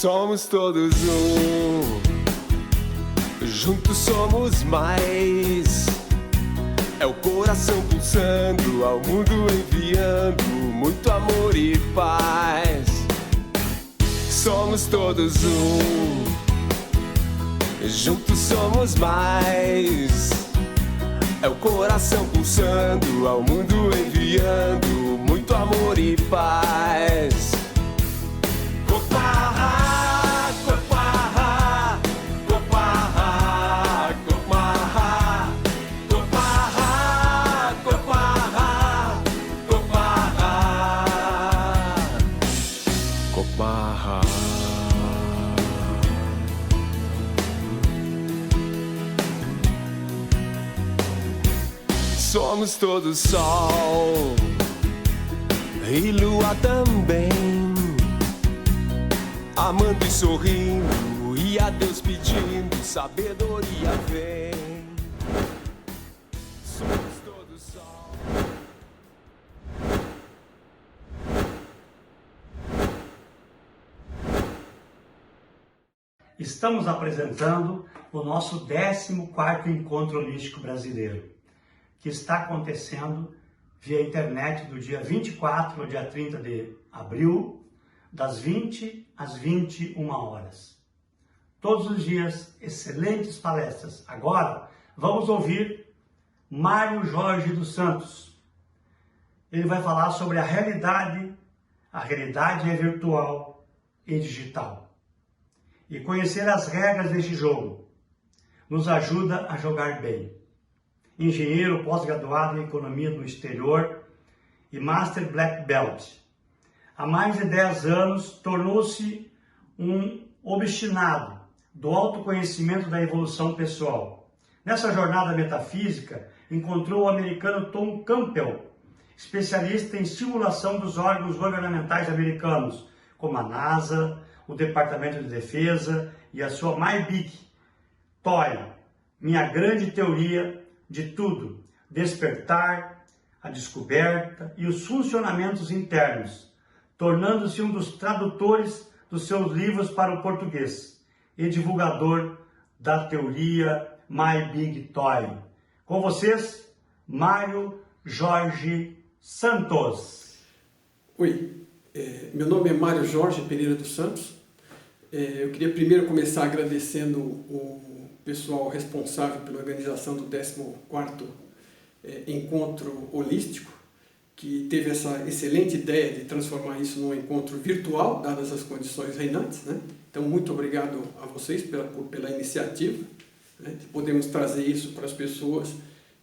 Somos todos um, juntos somos mais. É o coração pulsando, ao mundo enviando muito amor e paz. Somos todos um, juntos somos mais. É o coração pulsando, ao mundo enviando muito amor e paz. Coparra, coparra, coparra, coparra, coparra, coparra, coparra, coparra. Somos todos sol e lua também, amando e sorrindo, e a Deus pedindo, sabedoria vem. Somos todos sol. Estamos apresentando o nosso 14º Encontro Holístico Brasileiro, que está acontecendo via internet do dia 24 ao dia 30 de abril, das 20 às 21 horas. Todos os dias, excelentes palestras. Agora, vamos ouvir Mário Jorge dos Santos. Ele vai falar sobre a realidade é virtual e digital. E conhecer as regras deste jogo nos ajuda a jogar bem. Engenheiro pós-graduado em Economia do Exterior e Master Black Belt. Há mais de 10 anos, tornou-se um obstinado do autoconhecimento da evolução pessoal. Nessa jornada metafísica, encontrou o americano Tom Campbell, especialista em simulação dos órgãos governamentais americanos, como a NASA, o Departamento de Defesa e a sua My Big Toy, minha grande teoria de tudo, despertar, a descoberta e os funcionamentos internos, tornando-se um dos tradutores dos seus livros para o português e divulgador da teoria My Big Toy. Com vocês, Mário Jorge Santos. Oi, meu nome é Mário Jorge Pereira dos Santos. Eu queria primeiro começar agradecendo o pessoal responsável pela organização do 14º Encontro Holístico, que teve essa excelente ideia de transformar isso num encontro virtual, dadas as condições reinantes, né? Então, muito obrigado a vocês pela iniciativa, né, de podermos trazer isso para as pessoas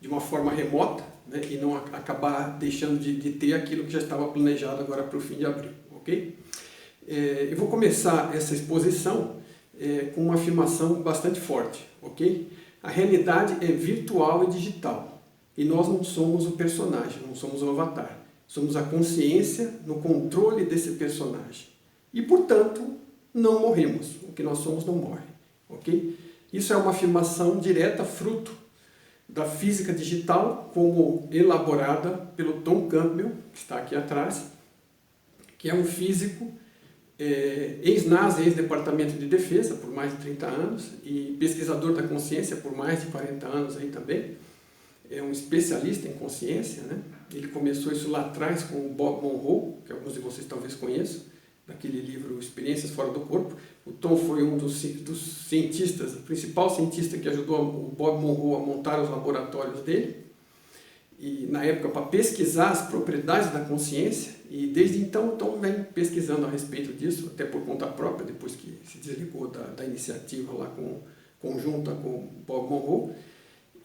de uma forma remota, né, e não acabar deixando de ter aquilo que já estava planejado agora para o fim de abril, ok? Eu vou começar essa exposição com uma afirmação bastante forte, ok? A realidade é virtual e digital, e nós não somos o personagem, não somos o avatar. Somos a consciência no controle desse personagem. E, portanto, não morremos. O que nós somos não morre, ok? Isso é uma afirmação direta, fruto da física digital, como elaborada pelo Tom Campbell, que está aqui atrás, que é um físico ex-NASA, ex-Departamento de Defesa, por mais de 30 anos, e pesquisador da consciência por mais de 40 anos aí também. É um especialista em consciência, né? Ele começou isso lá atrás com o Bob Monroe, que alguns de vocês talvez conheçam, daquele livro Experiências Fora do Corpo. O Tom foi um dos cientistas, o principal cientista que ajudou o Bob Monroe a montar os laboratórios dele, e na época para pesquisar as propriedades da consciência, e desde então o Tom vem pesquisando a respeito disso, até por conta própria, depois que se desligou da iniciativa lá conjunta com o Bob Monroe,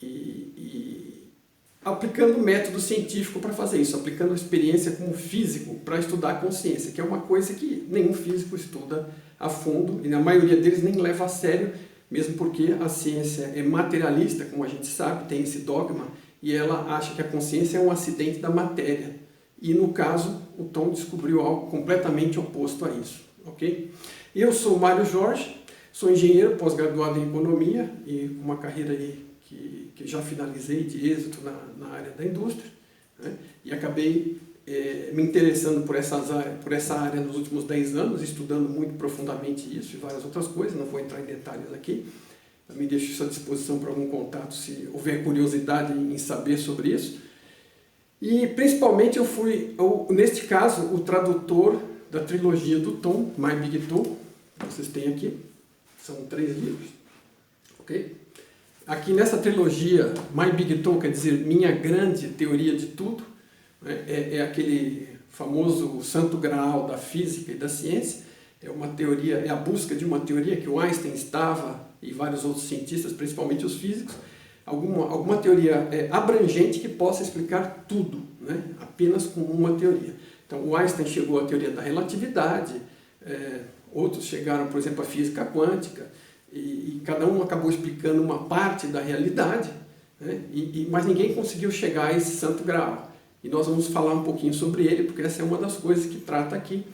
e aplicando método científico para fazer isso, aplicando a experiência como físico para estudar a consciência, que é uma coisa que nenhum físico estuda a fundo, e na maioria deles nem leva a sério, mesmo porque a ciência é materialista, como a gente sabe, tem esse dogma, e ela acha que a consciência é um acidente da matéria. E no caso, o Tom descobriu algo completamente oposto a isso, ok? Eu sou Mário Jorge, sou engenheiro pós-graduado em Economia e com uma carreira aí que já finalizei de êxito na área da indústria, né? E acabei me interessando por essa área nos últimos 10 anos, estudando muito profundamente isso e várias outras coisas, não vou entrar em detalhes aqui. Também deixo isso à disposição para algum contato, se houver curiosidade em saber sobre isso. E principalmente eu fui, neste caso, o tradutor da trilogia do Tom, My Big Toe, que vocês têm aqui. São 3 livros. Ok? Aqui nessa trilogia, My Big Toe quer dizer Minha Grande Teoria de Tudo. É aquele famoso santo graal da física e da ciência. É uma teoria, é a busca de uma teoria que o Einstein estava e vários outros cientistas, principalmente os físicos, alguma teoria abrangente que possa explicar tudo, né? Apenas com uma teoria. Então o Einstein chegou à teoria da relatividade, outros chegaram, por exemplo, à física quântica, e cada um acabou explicando uma parte da realidade, né? Mas ninguém conseguiu chegar a esse santo graal. E nós vamos falar um pouquinho sobre ele, porque essa é uma das coisas que trata aqui.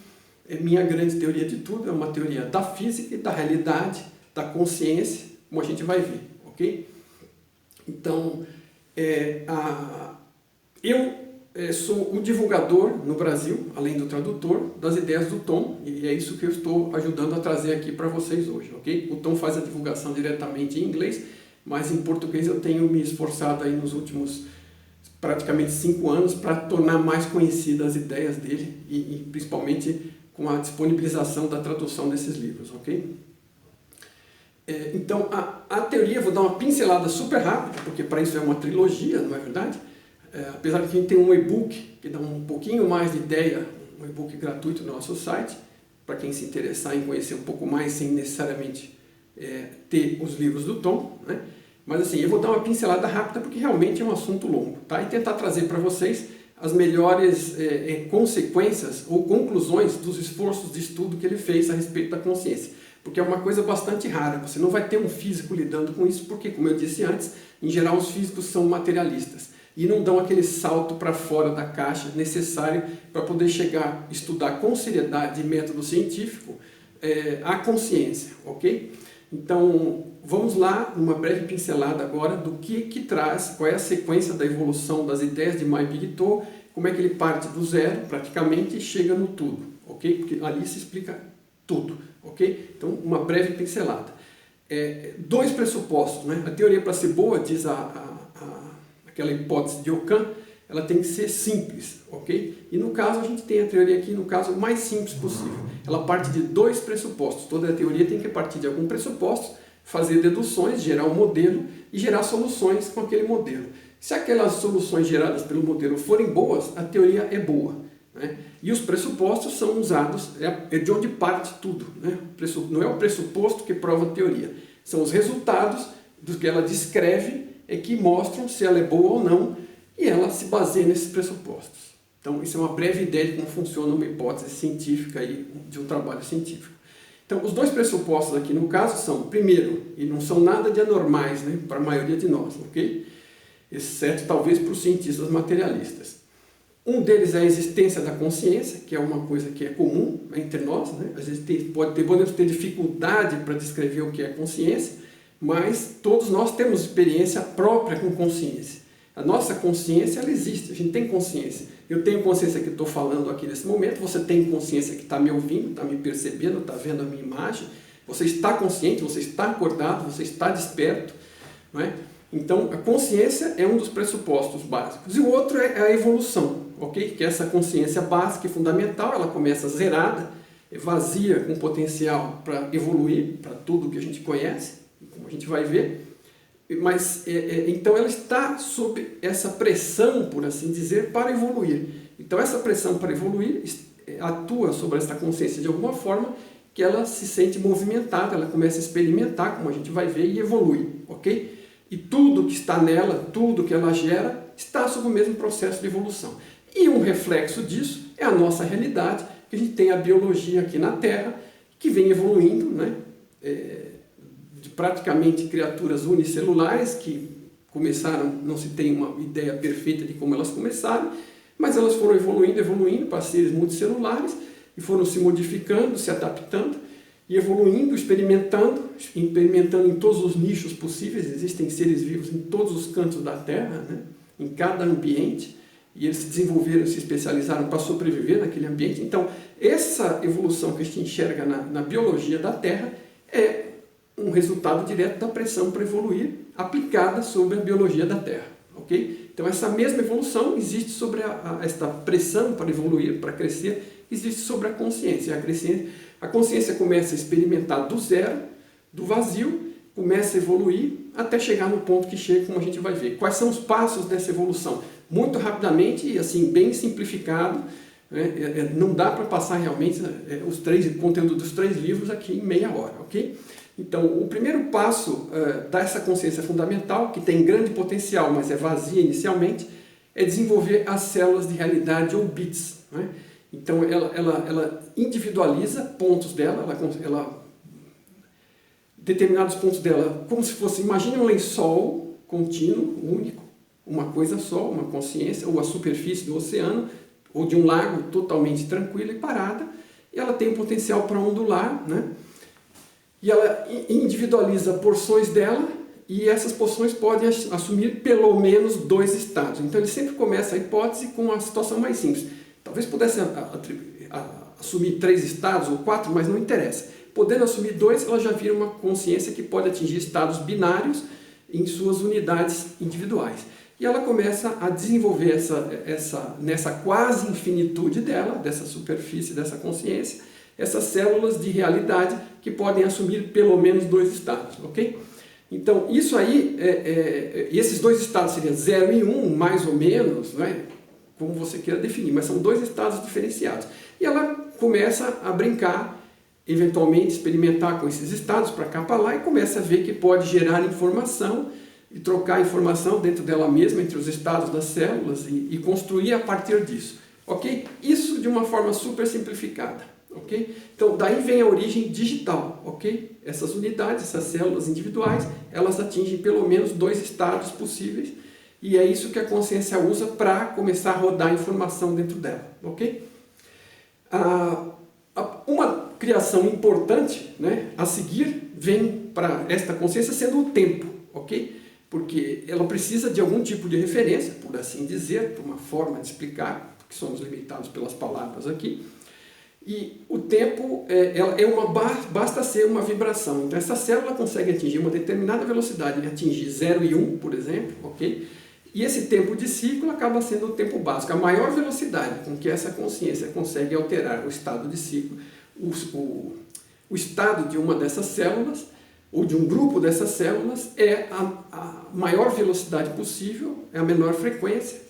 Minha Grande Teoria de Tudo é uma teoria da física e da realidade, da consciência, como a gente vai ver, ok? Então, eu sou o divulgador no Brasil, além do tradutor, das ideias do Tom, e é isso que eu estou ajudando a trazer aqui para vocês hoje, ok? O Tom faz a divulgação diretamente em inglês, mas em português eu tenho me esforçado aí nos últimos praticamente 5 anos para tornar mais conhecidas as ideias dele, e principalmente com a disponibilização da tradução desses livros, ok? Então, a teoria, vou dar uma pincelada super rápida, porque para isso é uma trilogia, não é verdade? Apesar de que a gente tem um e-book que dá um pouquinho mais de ideia, um e-book gratuito no nosso site, para quem se interessar em conhecer um pouco mais, sem necessariamente ter os livros do Tom, né? Mas assim, eu vou dar uma pincelada rápida, porque realmente é um assunto longo, tá? E tentar trazer para vocês as melhores consequências ou conclusões dos esforços de estudo que ele fez a respeito da consciência. Porque é uma coisa bastante rara, você não vai ter um físico lidando com isso, porque, como eu disse antes, em geral os físicos são materialistas e não dão aquele salto para fora da caixa necessário para poder chegar, estudar com seriedade e método científico a consciência, ok? Então, vamos lá, numa breve pincelada agora do que traz, qual é a sequência da evolução das ideias de My Big Toe, como é que ele parte do zero, praticamente, e chega no tudo, ok? Porque ali se explica tudo, ok? Então, uma breve pincelada. 2 pressupostos, né? A teoria, para ser boa, diz aquela hipótese de Ockham, ela tem que ser simples, ok? E no caso, a gente tem a teoria aqui, no caso, o mais simples possível. Ela parte de 2 pressupostos. Toda a teoria tem que partir de algum pressuposto, fazer deduções, gerar um modelo e gerar soluções com aquele modelo. Se aquelas soluções geradas pelo modelo forem boas, a teoria é boa, né? E os pressupostos são usados, é de onde parte tudo, né? Não é o pressuposto que prova a teoria, são os resultados do que ela descreve que mostram se ela é boa ou não, e ela se baseia nesses pressupostos. Então, isso é uma breve ideia de como funciona uma hipótese científica aí, de um trabalho científico. Então, os 2 pressupostos aqui no caso são, primeiro, e não são nada de anormais, né, para a maioria de nós, ok? Exceto talvez para os cientistas materialistas. Um deles é a existência da consciência, que é uma coisa que é comum entre nós, né? Às vezes podemos ter dificuldade para descrever o que é consciência, mas todos nós temos experiência própria com consciência. A nossa consciência, ela existe, a gente tem consciência. Eu tenho consciência que estou falando aqui nesse momento, você tem consciência que está me ouvindo, está me percebendo, está vendo a minha imagem, você está consciente, você está acordado, você está desperto, não é? Então, a consciência é um dos pressupostos básicos. E o outro é a evolução, ok? Que essa consciência básica e fundamental, ela começa zerada, vazia, com potencial para evoluir, para tudo que a gente conhece, como a gente vai ver. Mas, então, ela está sob essa pressão, por assim dizer, para evoluir. Então, essa pressão para evoluir atua sobre essa consciência de alguma forma que ela se sente movimentada, ela começa a experimentar, como a gente vai ver, e evolui, ok? E tudo que está nela, tudo que ela gera, está sob o mesmo processo de evolução. E um reflexo disso é a nossa realidade, que a gente tem a biologia aqui na Terra, que vem evoluindo, né? De praticamente criaturas unicelulares, que começaram, não se tem uma ideia perfeita de como elas começaram, mas elas foram evoluindo para seres multicelulares, e foram se modificando, se adaptando, e evoluindo, experimentando em todos os nichos possíveis. Existem seres vivos em todos os cantos da Terra, né? Em cada ambiente, e eles se desenvolveram, se especializaram para sobreviver naquele ambiente. Então, essa evolução que a gente enxerga na biologia da Terra é um resultado direto da pressão para evoluir aplicada sobre a biologia da Terra, ok? Então, essa mesma evolução existe sobre esta pressão para evoluir, para crescer, existe sobre a consciência. A consciência começa a experimentar do zero, do vazio, começa a evoluir até chegar no ponto que chega, como a gente vai ver. Quais são os passos dessa evolução? Muito rapidamente e assim, bem simplificado, né? Não dá para passar realmente o conteúdo dos 3 livros aqui em meia hora, ok? Então, o primeiro passo dessa consciência fundamental, que tem grande potencial, mas é vazia inicialmente, é desenvolver as células de realidade ou bits, né? Então, ela individualiza pontos dela, determinados pontos dela, como se fosse, imagine um lençol contínuo, único, uma coisa só, uma consciência, ou a superfície do oceano, ou de um lago totalmente tranquila e parada, e ela tem o potencial para ondular, né? E ela individualiza porções dela, e essas porções podem assumir pelo menos 2 estados. Então ele sempre começa a hipótese com a situação mais simples. Talvez pudesse assumir 3 estados ou 4, mas não interessa. Podendo assumir 2, ela já vira uma consciência que pode atingir estados binários em suas unidades individuais. E ela começa a desenvolver nessa quase infinitude dela, dessa superfície, dessa consciência, essas células de realidade que podem assumir pelo menos 2 estados, ok? Então, isso aí, esses 2 estados seriam 0 e 1, mais ou menos, né? Como você queira definir, mas são 2 estados diferenciados. E ela começa a brincar, eventualmente experimentar com esses estados para cá para lá e começa a ver que pode gerar informação e trocar informação dentro dela mesma, entre os estados das células e construir a partir disso, ok? Isso de uma forma super simplificada, ok? Então, daí vem a origem digital, ok? Essas unidades, essas células individuais, elas atingem pelo menos 2 estados possíveis e é isso que a consciência usa para começar a rodar informação dentro dela, ok? Uma criação importante, né, a seguir vem para esta consciência sendo o tempo, ok? Porque ela precisa de algum tipo de referência, por assim dizer, por uma forma de explicar, porque somos limitados pelas palavras aqui. E o tempo basta ser uma vibração. Então essa célula consegue atingir uma determinada velocidade, atingir 0 e 1, por exemplo, ok? E esse tempo de ciclo acaba sendo o tempo básico. A maior velocidade com que essa consciência consegue alterar o estado de ciclo, o estado de uma dessas células, ou de um grupo dessas células, é a maior velocidade possível, é a menor frequência,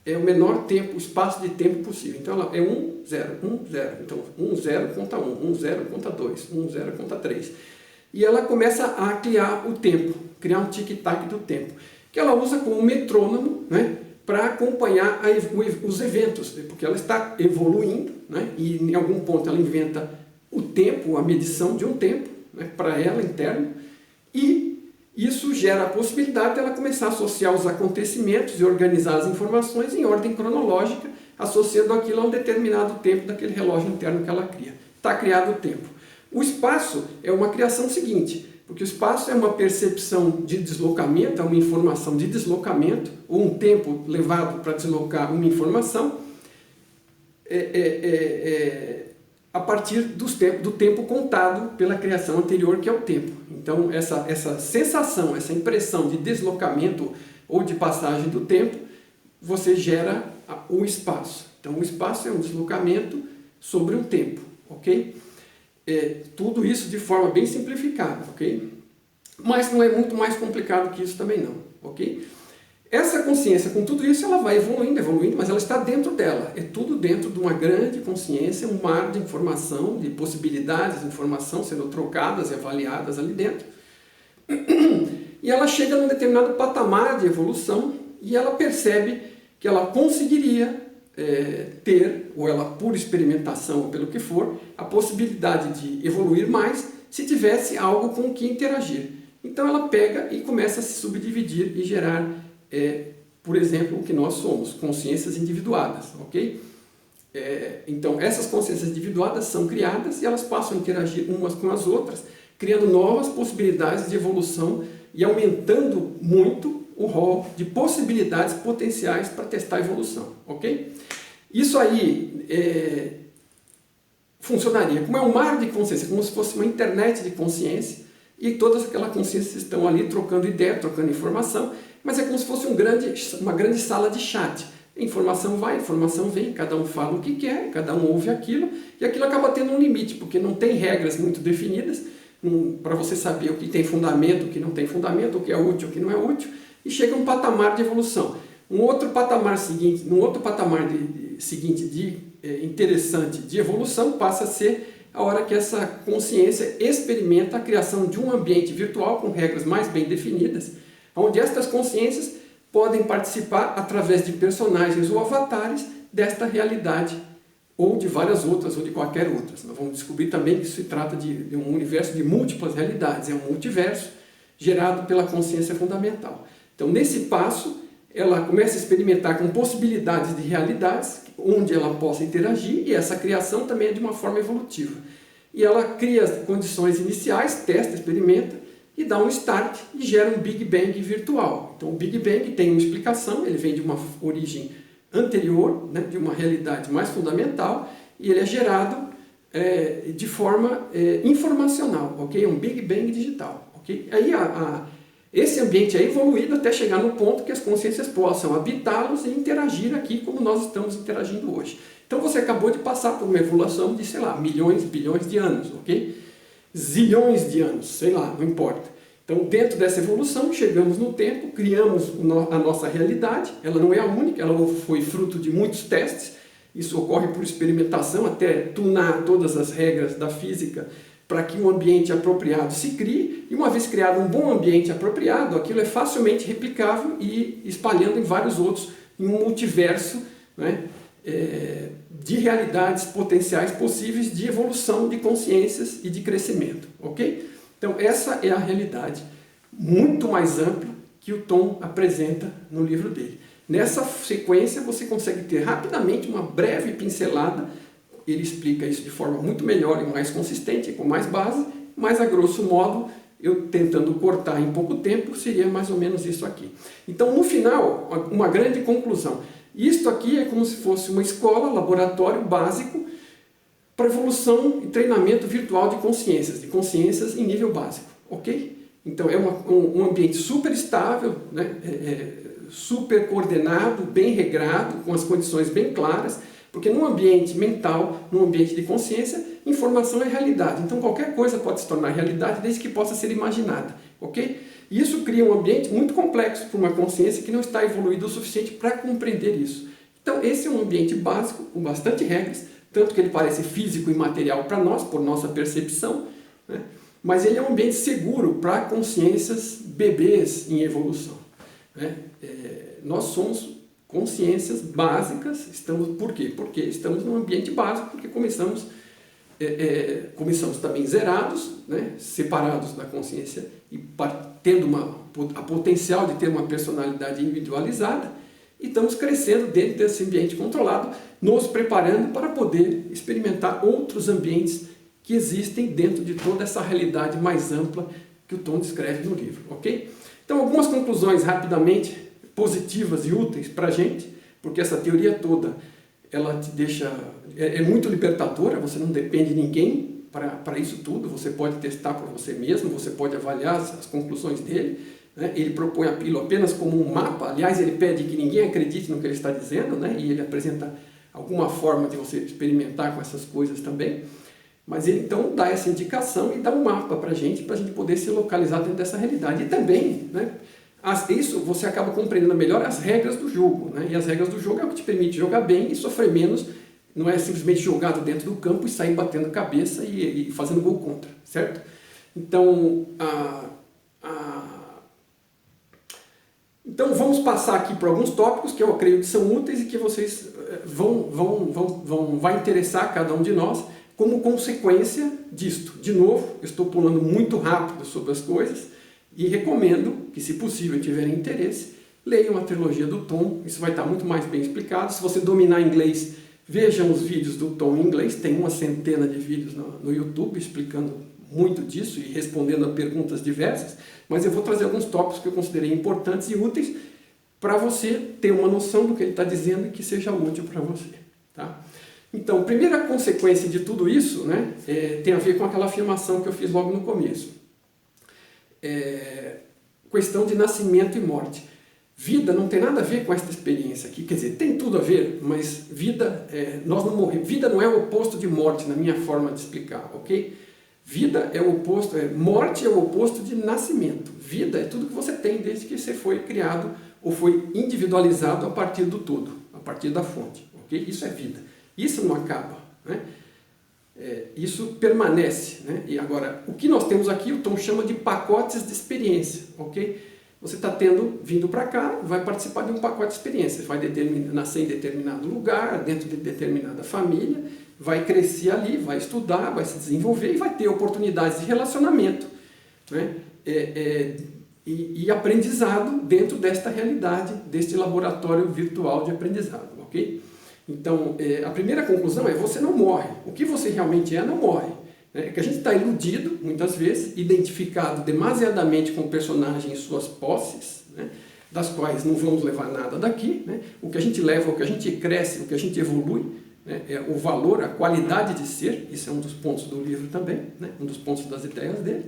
é o menor tempo, espaço de tempo possível. Então ela é 1, 0, 1, 0. Então 1, 0 conta 1, 1, 0 conta 2, 1, 0 conta 3. E ela começa a criar o tempo, criar um tic-tac do tempo, que ela usa como metrônomo, né, para acompanhar os eventos, porque ela está evoluindo, né, e em algum ponto ela inventa o tempo, a medição de um tempo, né, para ela interno, e isso gera a possibilidade dela começar a associar os acontecimentos e organizar as informações em ordem cronológica, associando aquilo a um determinado tempo daquele relógio interno que ela cria. Está criado o tempo. O espaço é uma criação seguinte, porque o espaço é uma percepção de deslocamento, é uma informação de deslocamento, ou um tempo levado para deslocar uma informação, a partir do tempo contado pela criação anterior, que é o tempo. Então, essa sensação, essa impressão de deslocamento ou de passagem do tempo, você gera o espaço. Então, o espaço é um deslocamento sobre um tempo, ok? Tudo isso de forma bem simplificada, ok? Mas não é muito mais complicado que isso também não, ok? Essa consciência, com tudo isso, ela vai evoluindo, mas ela está dentro dela. É tudo dentro de uma grande consciência, um mar de informação, de possibilidades de informação sendo trocadas e avaliadas ali dentro. E ela chega num determinado patamar de evolução e ela percebe que ela conseguiria ter, ou ela por experimentação ou pelo que for, a possibilidade de evoluir mais se tivesse algo com o que interagir. Então ela pega e começa a se subdividir e gerar, por exemplo, o que nós somos, consciências individuadas, ok? Então essas consciências individuadas são criadas e elas passam a interagir umas com as outras, criando novas possibilidades de evolução e aumentando muito o rol de possibilidades potenciais para testar a evolução, ok? Isso aí funcionaria como um mar de consciência, como se fosse uma internet de consciência, e todas aquelas consciências estão ali trocando ideia, trocando informação, mas é como se fosse uma grande sala de chat. Informação vai, informação vem, cada um fala o que quer, cada um ouve aquilo, e aquilo acaba tendo um limite, porque não tem regras muito definidas para você saber o que tem fundamento, o que não tem fundamento, o que é útil, o que não é útil, e chega um patamar de evolução. Um outro patamar seguinte interessante de evolução passa a ser a hora que essa consciência experimenta a criação de um ambiente virtual com regras mais bem definidas, onde estas consciências podem participar através de personagens ou avatares desta realidade, ou de várias outras, ou de qualquer outra. Nós vamos descobrir também que se trata de um universo de múltiplas realidades, é um multiverso gerado pela consciência fundamental. Então, nesse passo, ela começa a experimentar com possibilidades de realidades, onde ela possa interagir, e essa criação também é de uma forma evolutiva. E ela cria as condições iniciais, testa, experimenta, e dá um start e gera um Big Bang virtual. Então o Big Bang tem uma explicação, ele vem de uma origem anterior, né, de uma realidade mais fundamental, e ele é gerado de forma informacional, ok? É um Big Bang digital, ok? Aí esse ambiente é evoluído até chegar no ponto que as consciências possam habitá-los e interagir aqui como nós estamos interagindo hoje. Então você acabou de passar por uma evolução de, sei lá, milhões, bilhões de anos, ok? Zilhões de anos, sei lá, não importa. Então, dentro dessa evolução, chegamos no tempo, criamos a nossa realidade, ela não é a única, ela foi fruto de muitos testes, isso ocorre por experimentação, até tunar todas as regras da física para que um ambiente apropriado se crie, e uma vez criado um bom ambiente apropriado, aquilo é facilmente replicável e espalhando em vários outros, em um multiverso, né, de realidades potenciais possíveis de evolução de consciências e de crescimento, ok? Então essa é a realidade muito mais ampla que o Tom apresenta no livro dele. Nessa sequência você consegue ter rapidamente uma breve pincelada, ele explica isso de forma muito melhor e mais consistente, com mais base, mas a grosso modo, eu tentando cortar em pouco tempo, seria mais ou menos isso aqui. Então no final, uma grande conclusão. Isto aqui é como se fosse uma escola, laboratório básico para evolução e treinamento virtual de consciências em nível básico, ok? Então é um ambiente super estável, né? Super coordenado, bem regrado, com as condições bem claras, porque num ambiente mental, num ambiente de consciência, informação é realidade. Então qualquer coisa pode se tornar realidade desde que possa ser imaginada, ok? E isso cria um ambiente muito complexo para uma consciência que não está evoluída o suficiente para compreender isso. Então esse é um ambiente básico, com bastante regras, tanto que ele parece físico e material para nós, por nossa percepção, né? Mas ele é um ambiente seguro para consciências bebês em evolução, né? Nós somos consciências básicas, por quê? Porque estamos num ambiente básico, porque começamos também zerados, né? Separados da consciência e tendo a potencial de ter uma personalidade individualizada, e estamos crescendo dentro desse ambiente controlado, nos preparando para poder experimentar outros ambientes que existem dentro de toda essa realidade mais ampla que o Tom descreve no livro, ok? Então, algumas conclusões rapidamente positivas e úteis para a gente, porque essa teoria toda, ela te deixa, é muito libertadora, você não depende de ninguém para isso tudo, você pode testar por você mesmo, você pode avaliar as conclusões dele, né? Ele propõe aquilo apenas como um mapa, aliás, ele pede que ninguém acredite no que ele está dizendo, né? E ele apresenta alguma forma de você experimentar com essas coisas também, mas ele então dá essa indicação e dá um mapa para a gente poder se localizar dentro dessa realidade. E também, né, isso você acaba compreendendo melhor as regras do jogo, né? E as regras do jogo é o que te permite jogar bem e sofrer menos, não é simplesmente jogado dentro do campo e sair batendo cabeça e fazendo gol contra, certo? Então, então vamos passar aqui por alguns tópicos que eu creio que são úteis e que vocês vai interessar cada um de nós como consequência disto. De novo, eu estou pulando muito rápido sobre as coisas e recomendo que, se possível, tiverem interesse, leiam a trilogia do Tom, isso vai estar muito mais bem explicado. Se você dominar inglês, vejam os vídeos do Tom em inglês, tem uma centena de vídeos no YouTube explicando muito disso e respondendo a perguntas diversas, mas eu vou trazer alguns tópicos que eu considerei importantes e úteis para você ter uma noção do que ele está dizendo e que seja útil para você. Tá? Então, primeira consequência de tudo isso, né, tem a ver com aquela afirmação que eu fiz logo no começo. Questão de nascimento e morte. Vida não tem nada a ver com esta experiência aqui, quer dizer, tem tudo a ver, mas vida, nós não morremos. Vida não é o oposto de morte, na minha forma de explicar, ok? Vida é o oposto, morte é o oposto de nascimento. Vida é tudo que você tem desde que você foi criado ou foi individualizado a partir do todo, a partir da fonte, ok? Isso é vida. Isso não acaba, né? Isso permanece, né? E agora, o que nós temos aqui, o Tom chama de pacotes de experiência, ok? Você está vindo para cá, vai participar de um pacote de experiência, vai nascer em determinado lugar, dentro de determinada família, vai crescer ali, vai estudar, vai se desenvolver e vai ter oportunidades de relacionamento, né? E aprendizado dentro desta realidade, deste laboratório virtual de aprendizado, ok? Então, a primeira conclusão é: você não morre. O que você realmente não morre. É que a gente está iludido, muitas vezes, identificado demasiadamente com o personagem e suas posses, né, das quais não vamos levar nada daqui. Né? O que a gente leva, o que a gente cresce, o que a gente evolui, né, é o valor, a qualidade de ser. Isso é um dos pontos do livro também, né, um dos pontos das ideias dele.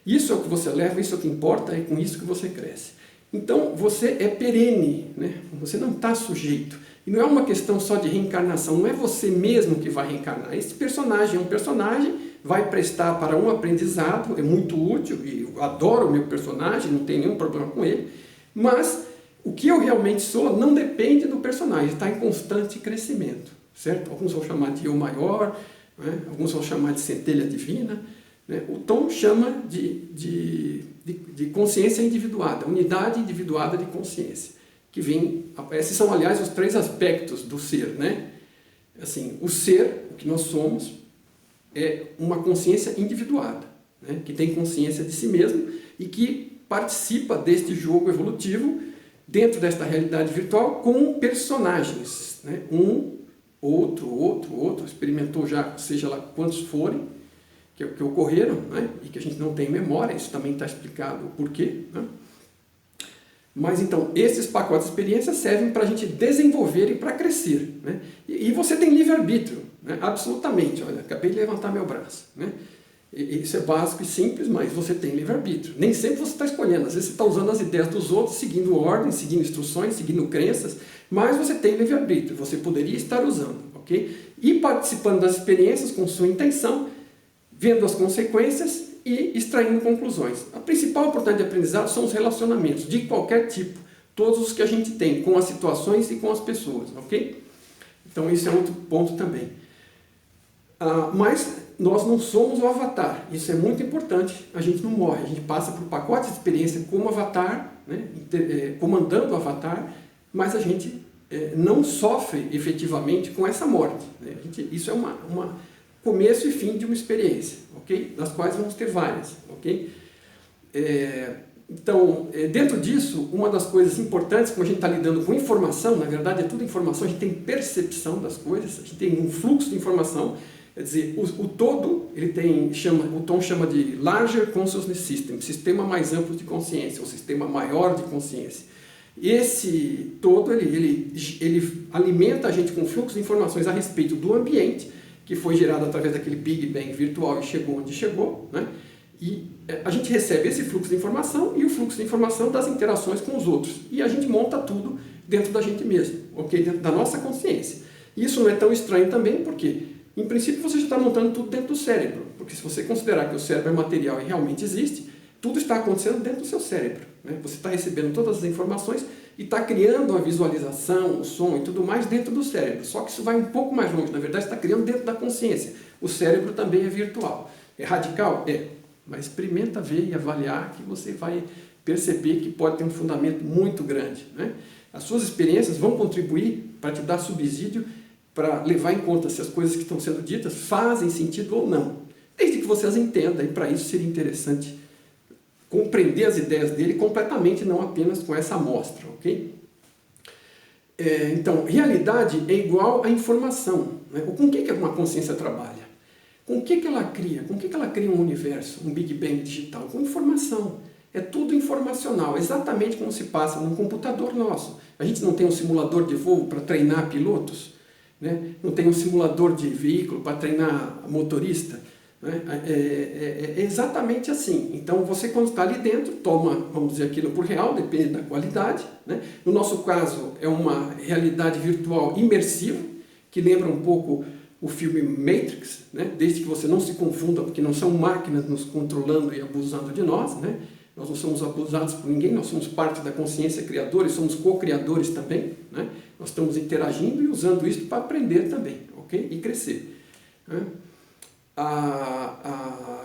Isso é o que você leva, isso é o que importa, é com isso que você cresce. Então, você é perene, né? Você não está sujeito. E não é uma questão só de reencarnação, não é você mesmo que vai reencarnar. Esse personagem é um personagem, vai prestar para um aprendizado, é muito útil, e eu adoro o meu personagem, não tenho nenhum problema com ele, mas o que eu realmente sou não depende do personagem, está em constante crescimento, certo? Alguns vão chamar de eu maior, né? Alguns vão chamar de centelha divina, né? O Tom chama de consciência individuada, unidade individuada de consciência, que vem, esses são, aliás, os 3 aspectos do ser, né? Assim, o ser, o que nós somos, é uma consciência individuada, né? Que tem consciência de si mesmo e que participa deste jogo evolutivo dentro desta realidade virtual com personagens, né? Outro, experimentou já, seja lá quantos forem, que ocorreram, né? E que a gente não tem memória, isso também está explicado o porquê, né? Mas então, esses pacotes de experiência servem para a gente desenvolver e para crescer, né? E você tem livre-arbítrio, né? Absolutamente. Olha, acabei de levantar meu braço, né? Isso é básico e simples, mas você tem livre-arbítrio. Nem sempre você está escolhendo, às vezes você está usando as ideias dos outros, seguindo ordens, seguindo instruções, seguindo crenças, mas você tem livre-arbítrio, você poderia estar usando, ok? E participando das experiências com sua intenção, vendo as consequências e extraindo conclusões. A principal oportunidade de aprendizado são os relacionamentos, de qualquer tipo, todos os que a gente tem, com as situações e com as pessoas, ok? Então, isso é outro ponto também. Mas nós não somos o avatar, isso é muito importante, a gente não morre, a gente passa por pacotes de experiência como avatar, né, comandando o avatar, mas a gente não sofre efetivamente com essa morte. Né? Isso é uma começo e fim de uma experiência, ok? Das quais vamos ter várias, ok? Então, dentro disso, uma das coisas importantes, como a gente está lidando com informação, na verdade é tudo informação, a gente tem percepção das coisas, a gente tem um fluxo de informação, quer dizer, o todo, o Tom chama de Larger Consciousness System, sistema mais amplo de consciência, ou sistema maior de consciência. Esse todo, ele alimenta a gente com fluxo de informações a respeito do ambiente, que foi gerado através daquele Big Bang virtual e chegou onde chegou, né? E a gente recebe esse fluxo de informação e o fluxo de informação das interações com os outros. E a gente monta tudo dentro da gente mesmo, ok? Dentro da nossa consciência. Isso não é tão estranho também, porque, em princípio, você já está montando tudo dentro do cérebro. Porque se você considerar que o cérebro é material e realmente existe, tudo está acontecendo dentro do seu cérebro, né? Você está recebendo todas as informações e está criando a visualização, o som e tudo mais dentro do cérebro. Só que isso vai um pouco mais longe. Na verdade, está criando dentro da consciência. O cérebro também é virtual. É radical? É. Mas experimenta ver e avaliar que você vai perceber que pode ter um fundamento muito grande, né? As suas experiências vão contribuir para te dar subsídio para levar em conta se as coisas que estão sendo ditas fazem sentido ou não. Desde que você as entenda, e para isso seria interessante compreender as ideias dele completamente, não apenas com essa amostra, ok? Então, realidade é igual a informação, né? Com o que uma consciência trabalha? Com o que ela cria? Com o que ela cria um universo, um Big Bang digital? Com informação. É tudo informacional, exatamente como se passa num computador nosso. A gente não tem um simulador de voo para treinar pilotos, né? Não tem um simulador de veículo para treinar motorista. Né? É exatamente assim. Então você, quando está ali dentro, toma, vamos dizer, aquilo por real, depende da qualidade. Né? No nosso caso, é uma realidade virtual imersiva, que lembra um pouco o filme Matrix, né? Desde que você não se confunda, porque não são máquinas nos controlando e abusando de nós, né? Nós não somos abusados por ninguém, nós somos parte da consciência criadora e somos co-criadores também, né? Nós estamos interagindo e usando isso para aprender também, ok? E crescer. Né?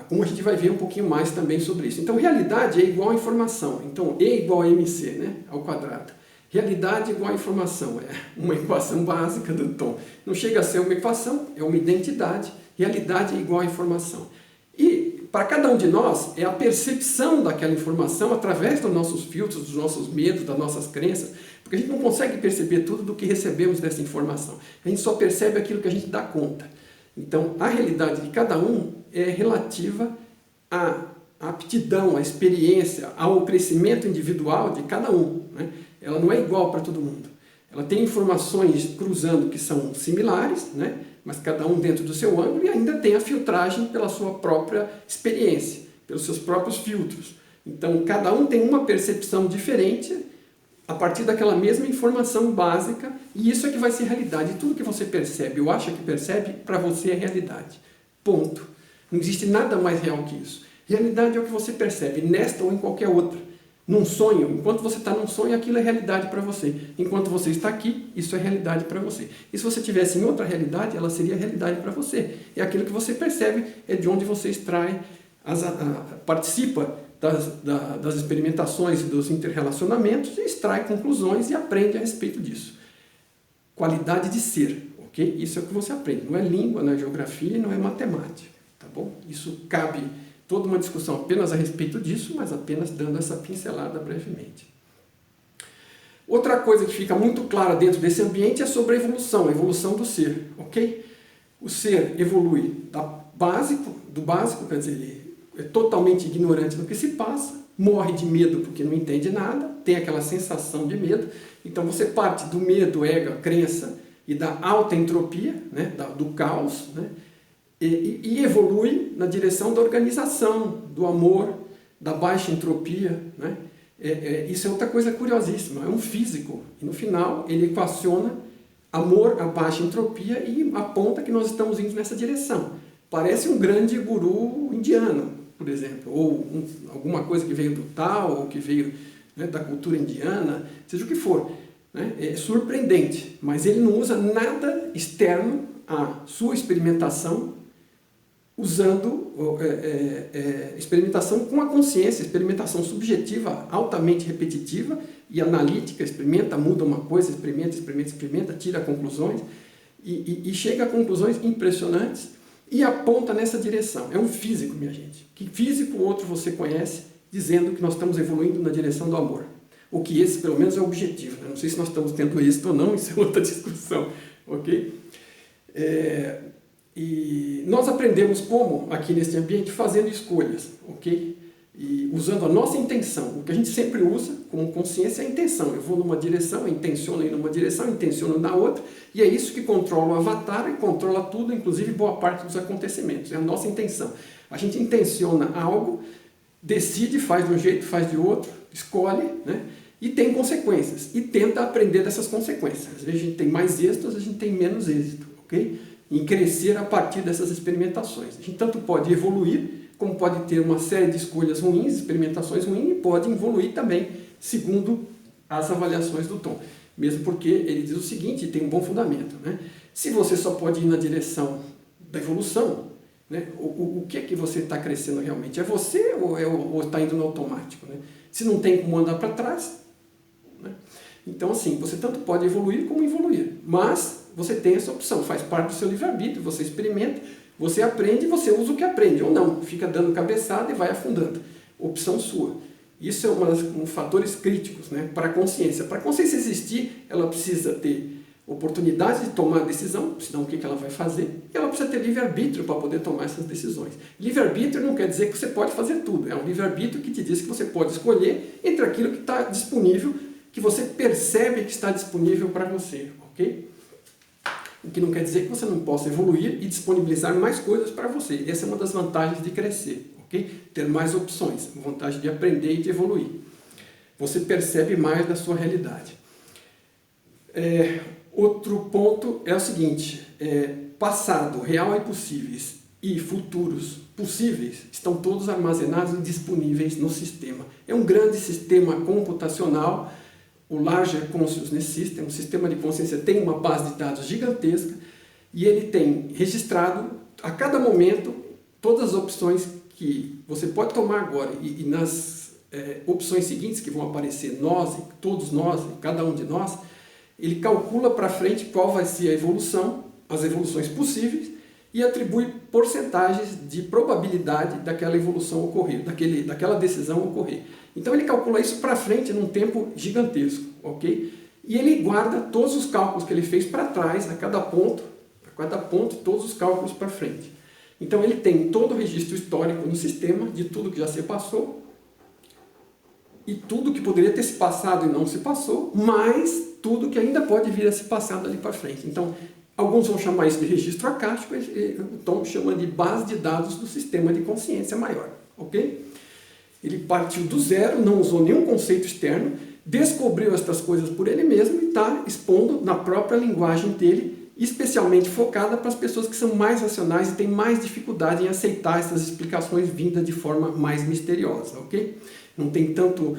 Como a gente vai ver um pouquinho mais também sobre isso. Então, realidade é igual a informação. Então, E igual a MC, né? Ao quadrado. Realidade igual a informação. É uma equação básica do Tom. Não chega a ser uma equação, é uma identidade. Realidade é igual a informação. E para cada um de nós, é a percepção daquela informação através dos nossos filtros, dos nossos medos, das nossas crenças, porque a gente não consegue perceber tudo do que recebemos dessa informação. A gente só percebe aquilo que a gente dá conta. Então, a realidade de cada um é relativa à aptidão, à experiência, ao crescimento individual de cada um. Né? Ela não é igual para todo mundo. Ela tem informações cruzando que são similares, né? Mas cada um dentro do seu ângulo, e ainda tem a filtragem pela sua própria experiência, pelos seus próprios filtros. Então, cada um tem uma percepção diferente a partir daquela mesma informação básica, e isso é que vai ser realidade. E tudo que você percebe ou acha que percebe, para você é realidade. Ponto. Não existe nada mais real que isso. Realidade é o que você percebe, nesta ou em qualquer outra. Num sonho, enquanto você está num sonho, aquilo é realidade para você. Enquanto você está aqui, isso é realidade para você. E se você estivesse em outra realidade, ela seria realidade para você. E aquilo que você percebe é de onde você extrai, participa das experimentações e dos interrelacionamentos, e extrai conclusões e aprende a respeito disso. Qualidade de ser, ok? Isso é o que você aprende. Não é língua, não é geografia, não é matemática, tá bom? Isso cabe toda uma discussão apenas a respeito disso, mas apenas dando essa pincelada brevemente. Outra coisa que fica muito clara dentro desse ambiente é sobre a evolução do ser, ok? O ser evolui do básico, quer dizer, ele é totalmente ignorante do que se passa, morre de medo porque não entende nada, tem aquela sensação de medo. Então você parte do medo, ego, crença e da alta entropia, né? Do caos, né? E evolui na direção da organização, do amor, da baixa entropia. Né? Isso é outra coisa curiosíssima. É um físico e no final ele equaciona amor a baixa entropia e aponta que nós estamos indo nessa direção. Parece um grande guru indiano, por exemplo, ou alguma coisa que veio do Tao, ou que veio, né, da cultura indiana, seja o que for. Né? É surpreendente, mas ele não usa nada externo à sua experimentação, usando experimentação com a consciência, experimentação subjetiva, altamente repetitiva e analítica, experimenta, muda uma coisa, experimenta, tira conclusões e chega a conclusões impressionantes e aponta nessa direção. É um físico, minha gente. Que físico outro você conhece dizendo que nós estamos evoluindo na direção do amor? Ou que esse, pelo menos, é o objetivo. Né? Não sei se nós estamos tendo êxito ou não, isso é outra discussão, ok? E nós aprendemos como, aqui nesse ambiente, fazendo escolhas, ok? E usando a nossa intenção. O que a gente sempre usa como consciência é a intenção. Eu vou numa direção, eu intenciono ir numa direção, intenciono na outra, e é isso que controla o avatar e controla tudo, inclusive boa parte dos acontecimentos. É a nossa intenção. A gente intenciona algo, decide, faz de um jeito, faz de outro, escolhe, né? E tem consequências. E tenta aprender dessas consequências. Às vezes a gente tem mais êxito, às vezes a gente tem menos êxito, ok? Em crescer a partir dessas experimentações. A gente tanto pode evoluir, como pode ter uma série de escolhas ruins, experimentações ruins, e pode evoluir também, segundo as avaliações do Tom. Mesmo porque ele diz o seguinte, e tem um bom fundamento, né? Se você só pode ir na direção da evolução, né, o que é que você está crescendo realmente? É você ou está indo no automático? Né? Se não tem como andar para trás, né? Então assim, você tanto pode evoluir como evoluir, mas você tem essa opção, faz parte do seu livre-arbítrio, você experimenta, você aprende e você usa o que aprende, ou não, fica dando cabeçada e vai afundando. Opção sua. Isso é um dos fatores críticos, né, para a consciência. Para a consciência existir, ela precisa ter oportunidade de tomar decisão, senão o que ela vai fazer, e ela precisa ter livre-arbítrio para poder tomar essas decisões. Livre-arbítrio não quer dizer que você pode fazer tudo, é um livre-arbítrio que te diz que você pode escolher entre aquilo que está disponível, que você percebe que está disponível para você, ok? O que não quer dizer que você não possa evoluir e disponibilizar mais coisas para você. Essa é uma das vantagens de crescer, ok? Ter mais opções, vantagem de aprender e de evoluir. Você percebe mais da sua realidade. Outro ponto é o seguinte, passado, real e possíveis e futuros possíveis estão todos armazenados e disponíveis no sistema. É um grande sistema computacional, o Larger Consciousness System, um sistema de consciência, tem uma base de dados gigantesca e ele tem registrado a cada momento todas as opções que você pode tomar agora e nas opções seguintes que vão aparecer, todos nós, cada um de nós, ele calcula para frente qual vai ser a evolução, as evoluções possíveis e atribui porcentagens de probabilidade daquela evolução ocorrer, daquela decisão ocorrer. Então ele calcula isso para frente num tempo gigantesco, ok? E ele guarda todos os cálculos que ele fez para trás, a cada ponto, todos os cálculos para frente. Então ele tem todo o registro histórico no sistema de tudo que já se passou e tudo que poderia ter se passado e não se passou, mais tudo que ainda pode vir a se passar dali para frente. Então, alguns vão chamar isso de registro acástico, o Tom chama de base de dados do sistema de consciência maior, ok? Ele partiu do zero, não usou nenhum conceito externo, descobriu estas coisas por ele mesmo e está expondo na própria linguagem dele, especialmente focada para as pessoas que são mais racionais e têm mais dificuldade em aceitar essas explicações vindas de forma mais misteriosa, ok? Não tem tanto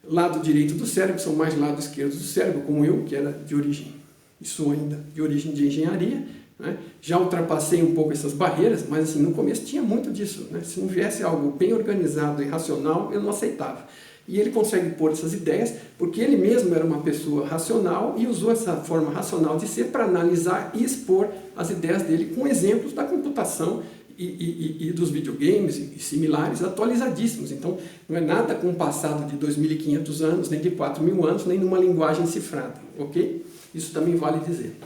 lado direito do cérebro, são mais lado esquerdo do cérebro, como eu, que era de origem, e sou ainda de origem de engenharia, né? Já ultrapassei um pouco essas barreiras, mas assim, no começo tinha muito disso, né? Se não viesse algo bem organizado e racional, eu não aceitava. E ele consegue pôr essas ideias, porque ele mesmo era uma pessoa racional e usou essa forma racional de ser para analisar e expor as ideias dele com exemplos da computação e dos videogames e similares atualizadíssimos. Então, não é nada com um passado de 2.500 anos, nem de 4.000 anos, nem numa linguagem cifrada, ok? Isso também vale dizer.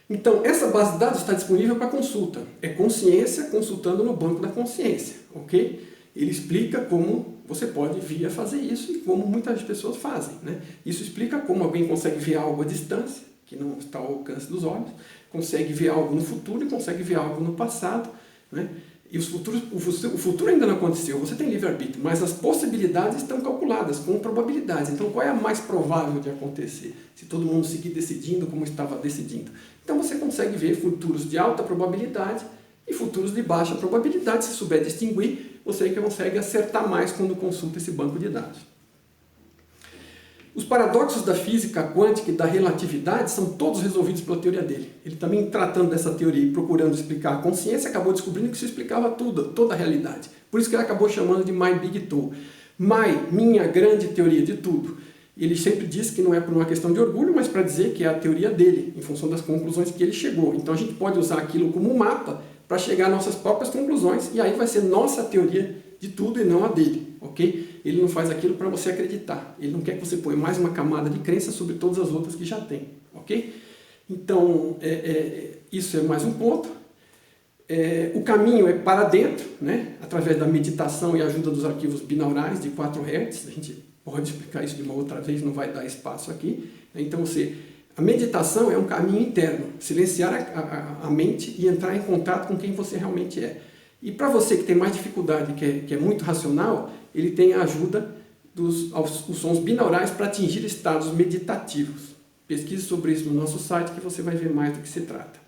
Então, essa base de dados está disponível para consulta. É consciência consultando no banco da consciência, ok? Ele explica como você pode vir a fazer isso e como muitas pessoas fazem, né? Isso explica como alguém consegue ver algo à distância, que não está ao alcance dos olhos, consegue ver algo no futuro e consegue ver algo no passado, né? E o futuro ainda não aconteceu, você tem livre-arbítrio, mas as possibilidades estão calculadas com probabilidades. Então, qual é a mais provável de acontecer? Se todo mundo seguir decidindo como estava decidindo. Então, você consegue ver futuros de alta probabilidade e futuros de baixa probabilidade. Se souber distinguir, você consegue acertar mais quando consulta esse banco de dados. Os paradoxos da física quântica e da relatividade são todos resolvidos pela teoria dele. Ele também, tratando dessa teoria e procurando explicar a consciência, acabou descobrindo que isso explicava tudo, toda a realidade. Por isso que ele acabou chamando de My Big Two. Minha grande teoria de tudo. Ele sempre diz que não é por uma questão de orgulho, mas para dizer que é a teoria dele, em função das conclusões que ele chegou. Então a gente pode usar aquilo como um mapa para chegar às nossas próprias conclusões, e aí vai ser nossa teoria de tudo e não a dele, ok? Ele não faz aquilo para você acreditar. Ele não quer que você ponha mais uma camada de crença sobre todas as outras que já tem, ok? Então, isso é mais um ponto. O caminho é para dentro, né? Através da meditação e ajuda dos arquivos binaurais de 4 Hz. A gente pode explicar isso de uma outra vez, não vai dar espaço aqui. Então, a meditação é um caminho interno, silenciar a mente e entrar em contato com quem você realmente é. E para você que tem mais dificuldade, que é muito racional, ele tem a ajuda dos sons binaurais para atingir estados meditativos. Pesquise sobre isso no nosso site que você vai ver mais do que se trata.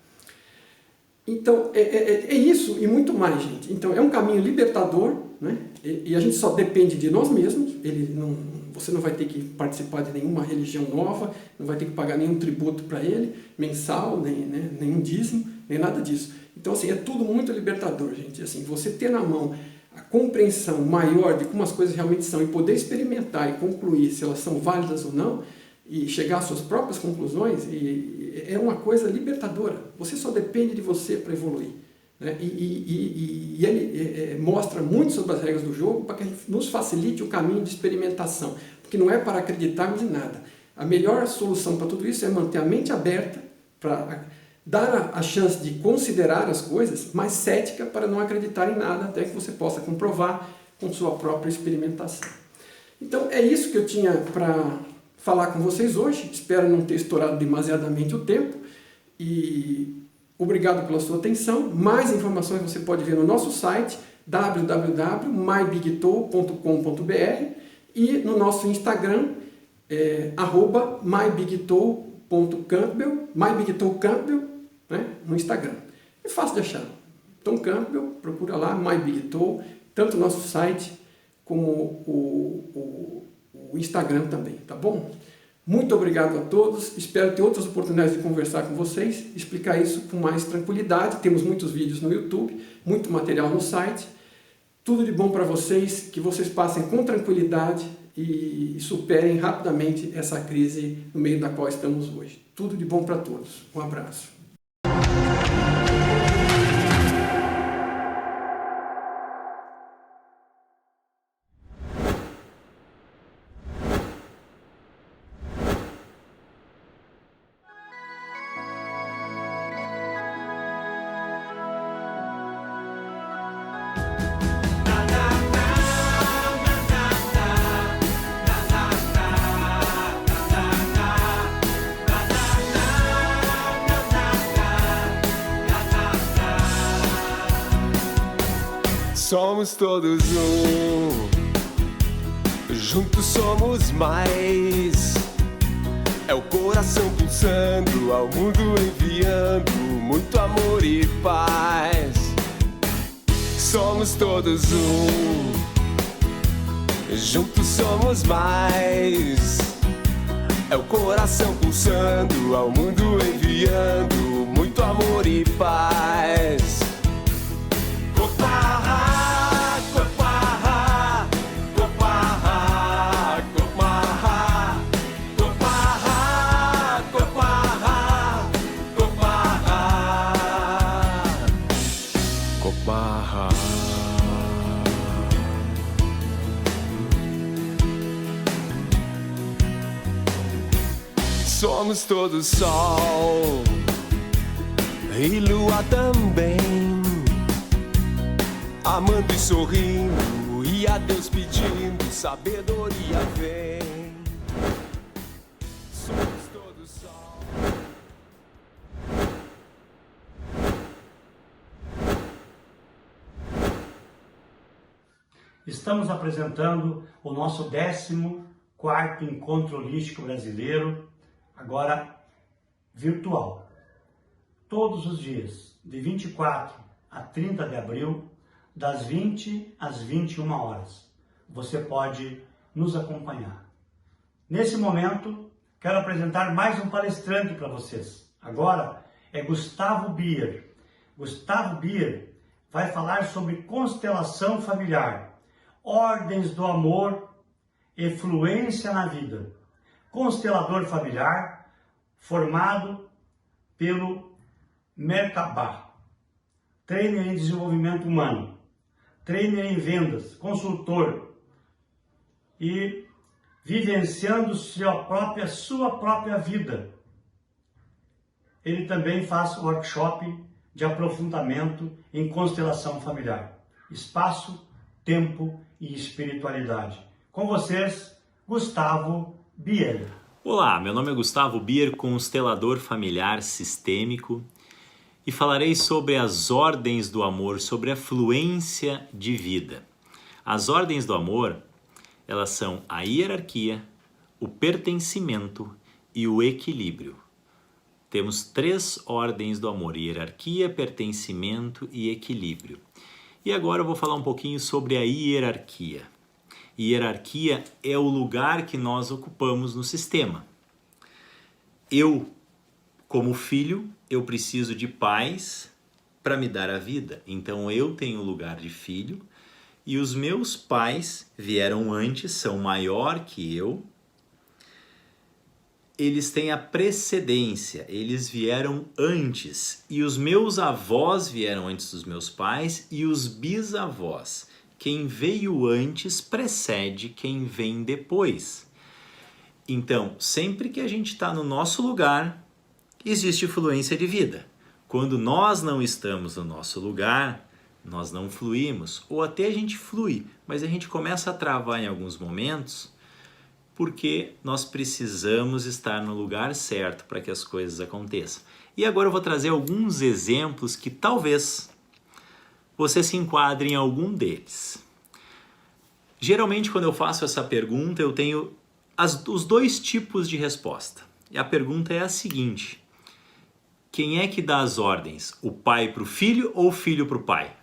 Então, é isso e muito mais, gente. Então, é um caminho libertador, né? E a gente só depende de nós mesmos. Você não vai ter que participar de nenhuma religião nova, não vai ter que pagar nenhum tributo para ele, mensal, nenhum dízimo, nem nada disso. Então, assim, é tudo muito libertador, gente. Assim, você ter na mão a compreensão maior de como as coisas realmente são e poder experimentar e concluir se elas são válidas ou não e chegar às suas próprias conclusões, é uma coisa libertadora. Você só depende de você para evoluir, né? E ele mostra muito sobre as regras do jogo para que nos facilite o caminho de experimentação, porque não é para acreditarmos em nada. A melhor solução para tudo isso é manter a mente aberta, para dar a chance de considerar as coisas, mas cética para não acreditar em nada até que você possa comprovar com sua própria experimentação. Então é isso que eu tinha para falar com vocês hoje. Espero não ter estourado demasiadamente o tempo e obrigado pela sua atenção. Mais informações você pode ver no nosso site www.mybigtool.com.br e no nosso Instagram @mybigtool.campbell, né, no Instagram. É fácil de achar. Tom Campbell, procura lá, MyBigTool, tanto o nosso site como o Instagram também, tá bom? Muito obrigado a todos, espero ter outras oportunidades de conversar com vocês, explicar isso com mais tranquilidade. Temos muitos vídeos no YouTube, muito material no site. Tudo de bom para vocês, que vocês passem com tranquilidade e superem rapidamente essa crise no meio da qual estamos hoje. Tudo de bom para todos. Um abraço. Somos todos um, juntos somos mais. É o coração pulsando, ao mundo enviando muito amor e paz. Somos todos um, juntos somos mais. É o coração pulsando, ao mundo enviando muito amor e paz. Somos todos sol e lua também, amando e sorrindo e a Deus pedindo, sabedoria vem. Somos todos sol. Estamos apresentando o nosso 14º Encontro Holístico Brasileiro, agora virtual. Todos os dias, de 24 a 30 de abril, das 20 às 21 horas. Você pode nos acompanhar. Nesse momento, quero apresentar mais um palestrante para vocês. Agora é Gustavo Bier. Gustavo Bier vai falar sobre constelação familiar, ordens do amor e fluência na vida. Constelador familiar, formado pelo Merkabah, trainer em desenvolvimento humano, trainer em vendas, consultor e vivenciando sua própria vida. Ele também faz workshop de aprofundamento em constelação familiar, espaço, tempo e espiritualidade. Com vocês, Gustavo Bier. Olá, meu nome é Gustavo Bier, constelador familiar sistêmico, e falarei sobre as ordens do amor, sobre a fluência de vida. As ordens do amor, elas são a hierarquia, o pertencimento e o equilíbrio. Temos 3 ordens do amor: hierarquia, pertencimento e equilíbrio. E agora eu vou falar um pouquinho sobre a hierarquia. Hierarquia é o lugar que nós ocupamos no sistema. Eu, como filho, eu preciso de pais para me dar a vida. Então eu tenho o lugar de filho e os meus pais vieram antes, são maior que eu. Eles têm a precedência, eles vieram antes. E os meus avós vieram antes dos meus pais e os bisavós. Quem veio antes precede quem vem depois. Então, sempre que a gente está no nosso lugar, existe fluência de vida. Quando nós não estamos no nosso lugar, nós não fluímos, ou até a gente flui, mas a gente começa a travar em alguns momentos, porque nós precisamos estar no lugar certo para que as coisas aconteçam. E agora eu vou trazer alguns exemplos que talvez você se enquadre em algum deles. Geralmente, quando eu faço essa pergunta, eu tenho os dois tipos de resposta. E a pergunta é a seguinte: quem é que dá as ordens? O pai para o filho ou o filho para o pai?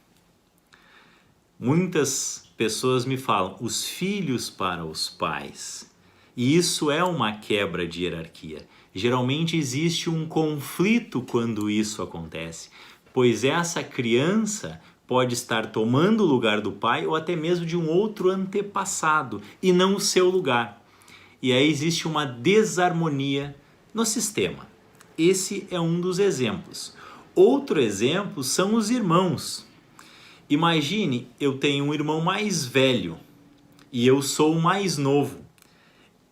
Muitas pessoas me falam, os filhos para os pais. E isso é uma quebra de hierarquia. Geralmente existe um conflito quando isso acontece, pois essa criança pode estar tomando o lugar do pai ou até mesmo de um outro antepassado e não o seu lugar. E aí existe uma desarmonia no sistema. Esse é um dos exemplos. Outro exemplo são os irmãos. Imagine, eu tenho um irmão mais velho e eu sou o mais novo.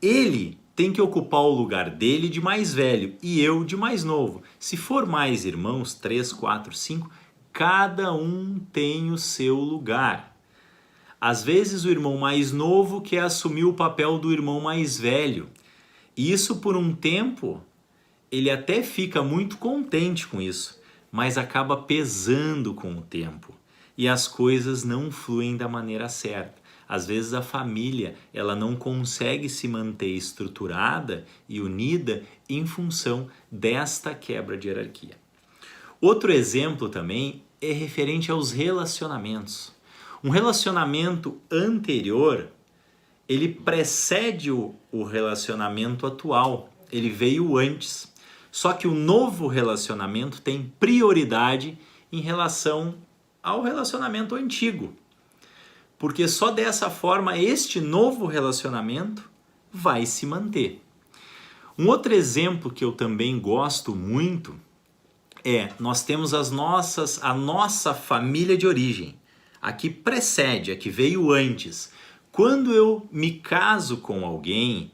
Ele tem que ocupar o lugar dele de mais velho e eu de mais novo. Se for mais irmãos, 3, 4, 5, cada um tem o seu lugar. Às vezes o irmão mais novo quer assumir o papel do irmão mais velho. E isso por um tempo, ele até fica muito contente com isso, mas acaba pesando com o tempo. E as coisas não fluem da maneira certa. Às vezes a família ela não consegue se manter estruturada e unida em função desta quebra de hierarquia. Outro exemplo também é referente aos relacionamentos. Um relacionamento anterior, ele precede o relacionamento atual, ele veio antes. Só que o novo relacionamento tem prioridade em relação ao relacionamento antigo. Porque só dessa forma este novo relacionamento vai se manter. Um outro exemplo que eu também gosto muito é, nós temos a nossa família de origem. A que precede, a que veio antes. Quando eu me caso com alguém,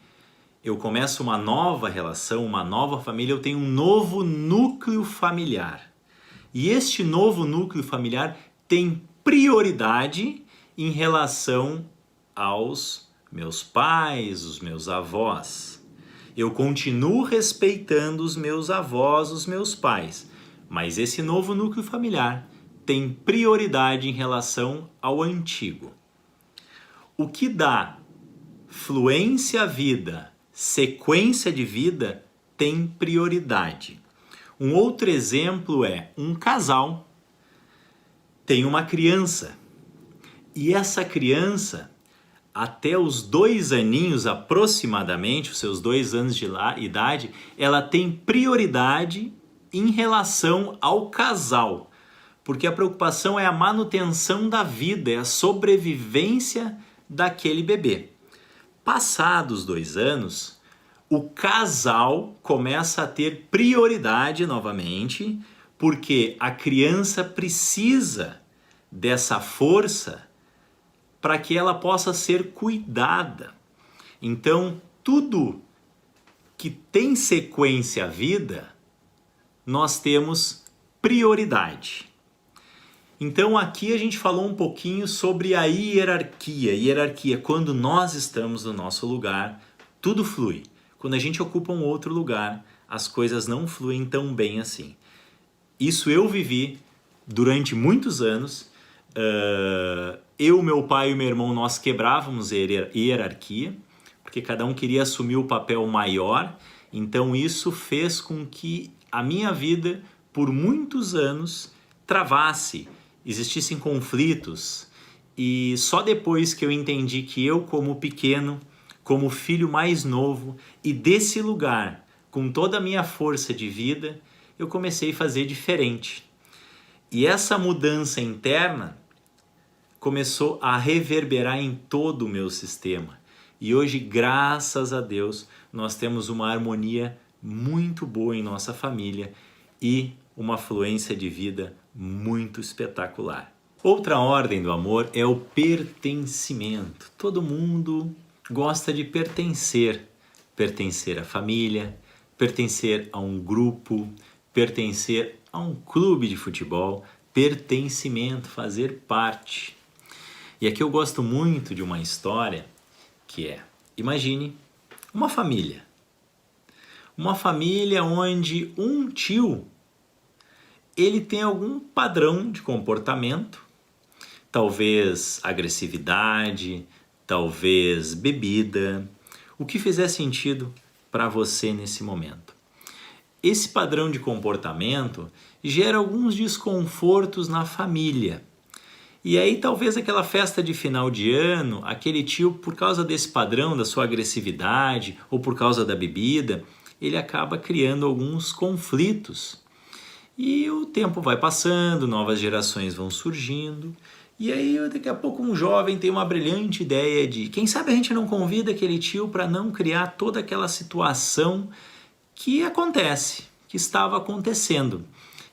eu começo uma nova relação, uma nova família, eu tenho um novo núcleo familiar. E este novo núcleo familiar tem prioridade em relação aos meus pais, os meus avós. Eu continuo respeitando os meus avós, os meus pais, mas esse novo núcleo familiar tem prioridade em relação ao antigo. O que dá fluência à vida, sequência de vida, tem prioridade. Um outro exemplo é um casal tem uma criança. E essa criança, até os 2 aninhos aproximadamente, os seus 2 anos de idade, ela tem prioridade em relação ao casal. Porque a preocupação é a manutenção da vida, é a sobrevivência daquele bebê. Passados 2 anos, o casal começa a ter prioridade novamente, porque a criança precisa dessa força para que ela possa ser cuidada. Então, tudo que tem sequência à vida, nós temos prioridade. Então, aqui a gente falou um pouquinho sobre a hierarquia. Hierarquia, quando nós estamos no nosso lugar, tudo flui. Quando a gente ocupa um outro lugar, as coisas não fluem tão bem assim. Isso eu vivi durante muitos anos. Eu, meu pai e meu irmão, nós quebrávamos a hierarquia, porque cada um queria assumir o papel maior. Então isso fez com que a minha vida, por muitos anos, travasse, existissem conflitos. E só depois que eu entendi que eu, como pequeno, como filho mais novo, e desse lugar, com toda a minha força de vida, eu comecei a fazer diferente. E essa mudança interna começou a reverberar em todo o meu sistema. E hoje, graças a Deus, nós temos uma harmonia muito boa em nossa família e uma fluência de vida muito espetacular. Outra ordem do amor é o pertencimento. Todo mundo gosta de pertencer. pertencer à família, pertencer a um grupo, pertencer a um clube de futebol, pertencimento, fazer parte. E aqui eu gosto muito de uma história que é, imagine uma família onde um tio, ele tem algum padrão de comportamento, talvez agressividade, talvez bebida, o que fizer sentido para você nesse momento. Esse padrão de comportamento gera alguns desconfortos na família. E aí talvez aquela festa de final de ano, aquele tio, por causa desse padrão, da sua agressividade ou por causa da bebida, ele acaba criando alguns conflitos. E o tempo vai passando, novas gerações vão surgindo. E aí daqui a pouco um jovem tem uma brilhante ideia de, quem sabe a gente não convida aquele tio para não criar toda aquela situação que acontece, que estava acontecendo.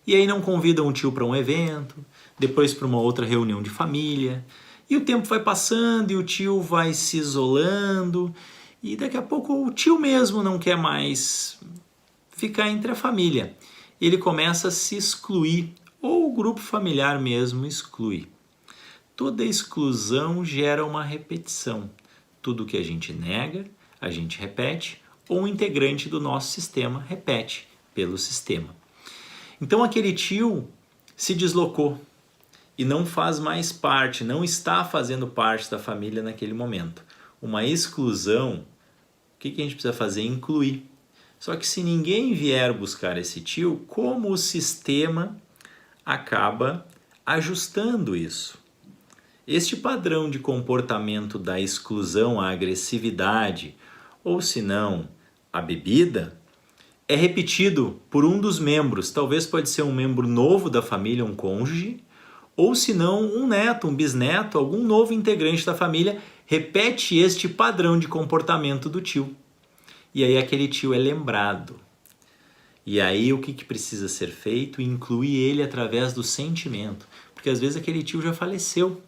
E aí não convida um tio para um evento, depois para uma outra reunião de família, e o tempo vai passando e o tio vai se isolando, e daqui a pouco o tio mesmo não quer mais ficar entre a família. Ele começa a se excluir, ou o grupo familiar mesmo exclui. Toda exclusão gera uma repetição. Tudo que a gente nega, a gente repete, ou um integrante do nosso sistema repete pelo sistema. Então aquele tio se deslocou e não faz mais parte, não está fazendo parte da família naquele momento. Uma exclusão, o que a gente precisa fazer? Incluir. Só que se ninguém vier buscar esse tio, como o sistema acaba ajustando isso? Este padrão de comportamento da exclusão, a agressividade, ou se não, a bebida, é repetido por um dos membros. Talvez pode ser um membro novo da família, um cônjuge, ou se não, um neto, um bisneto, algum novo integrante da família repete este padrão de comportamento do tio. E aí aquele tio é lembrado. E aí o que precisa ser feito? Incluir ele através do sentimento. Porque às vezes aquele tio já faleceu.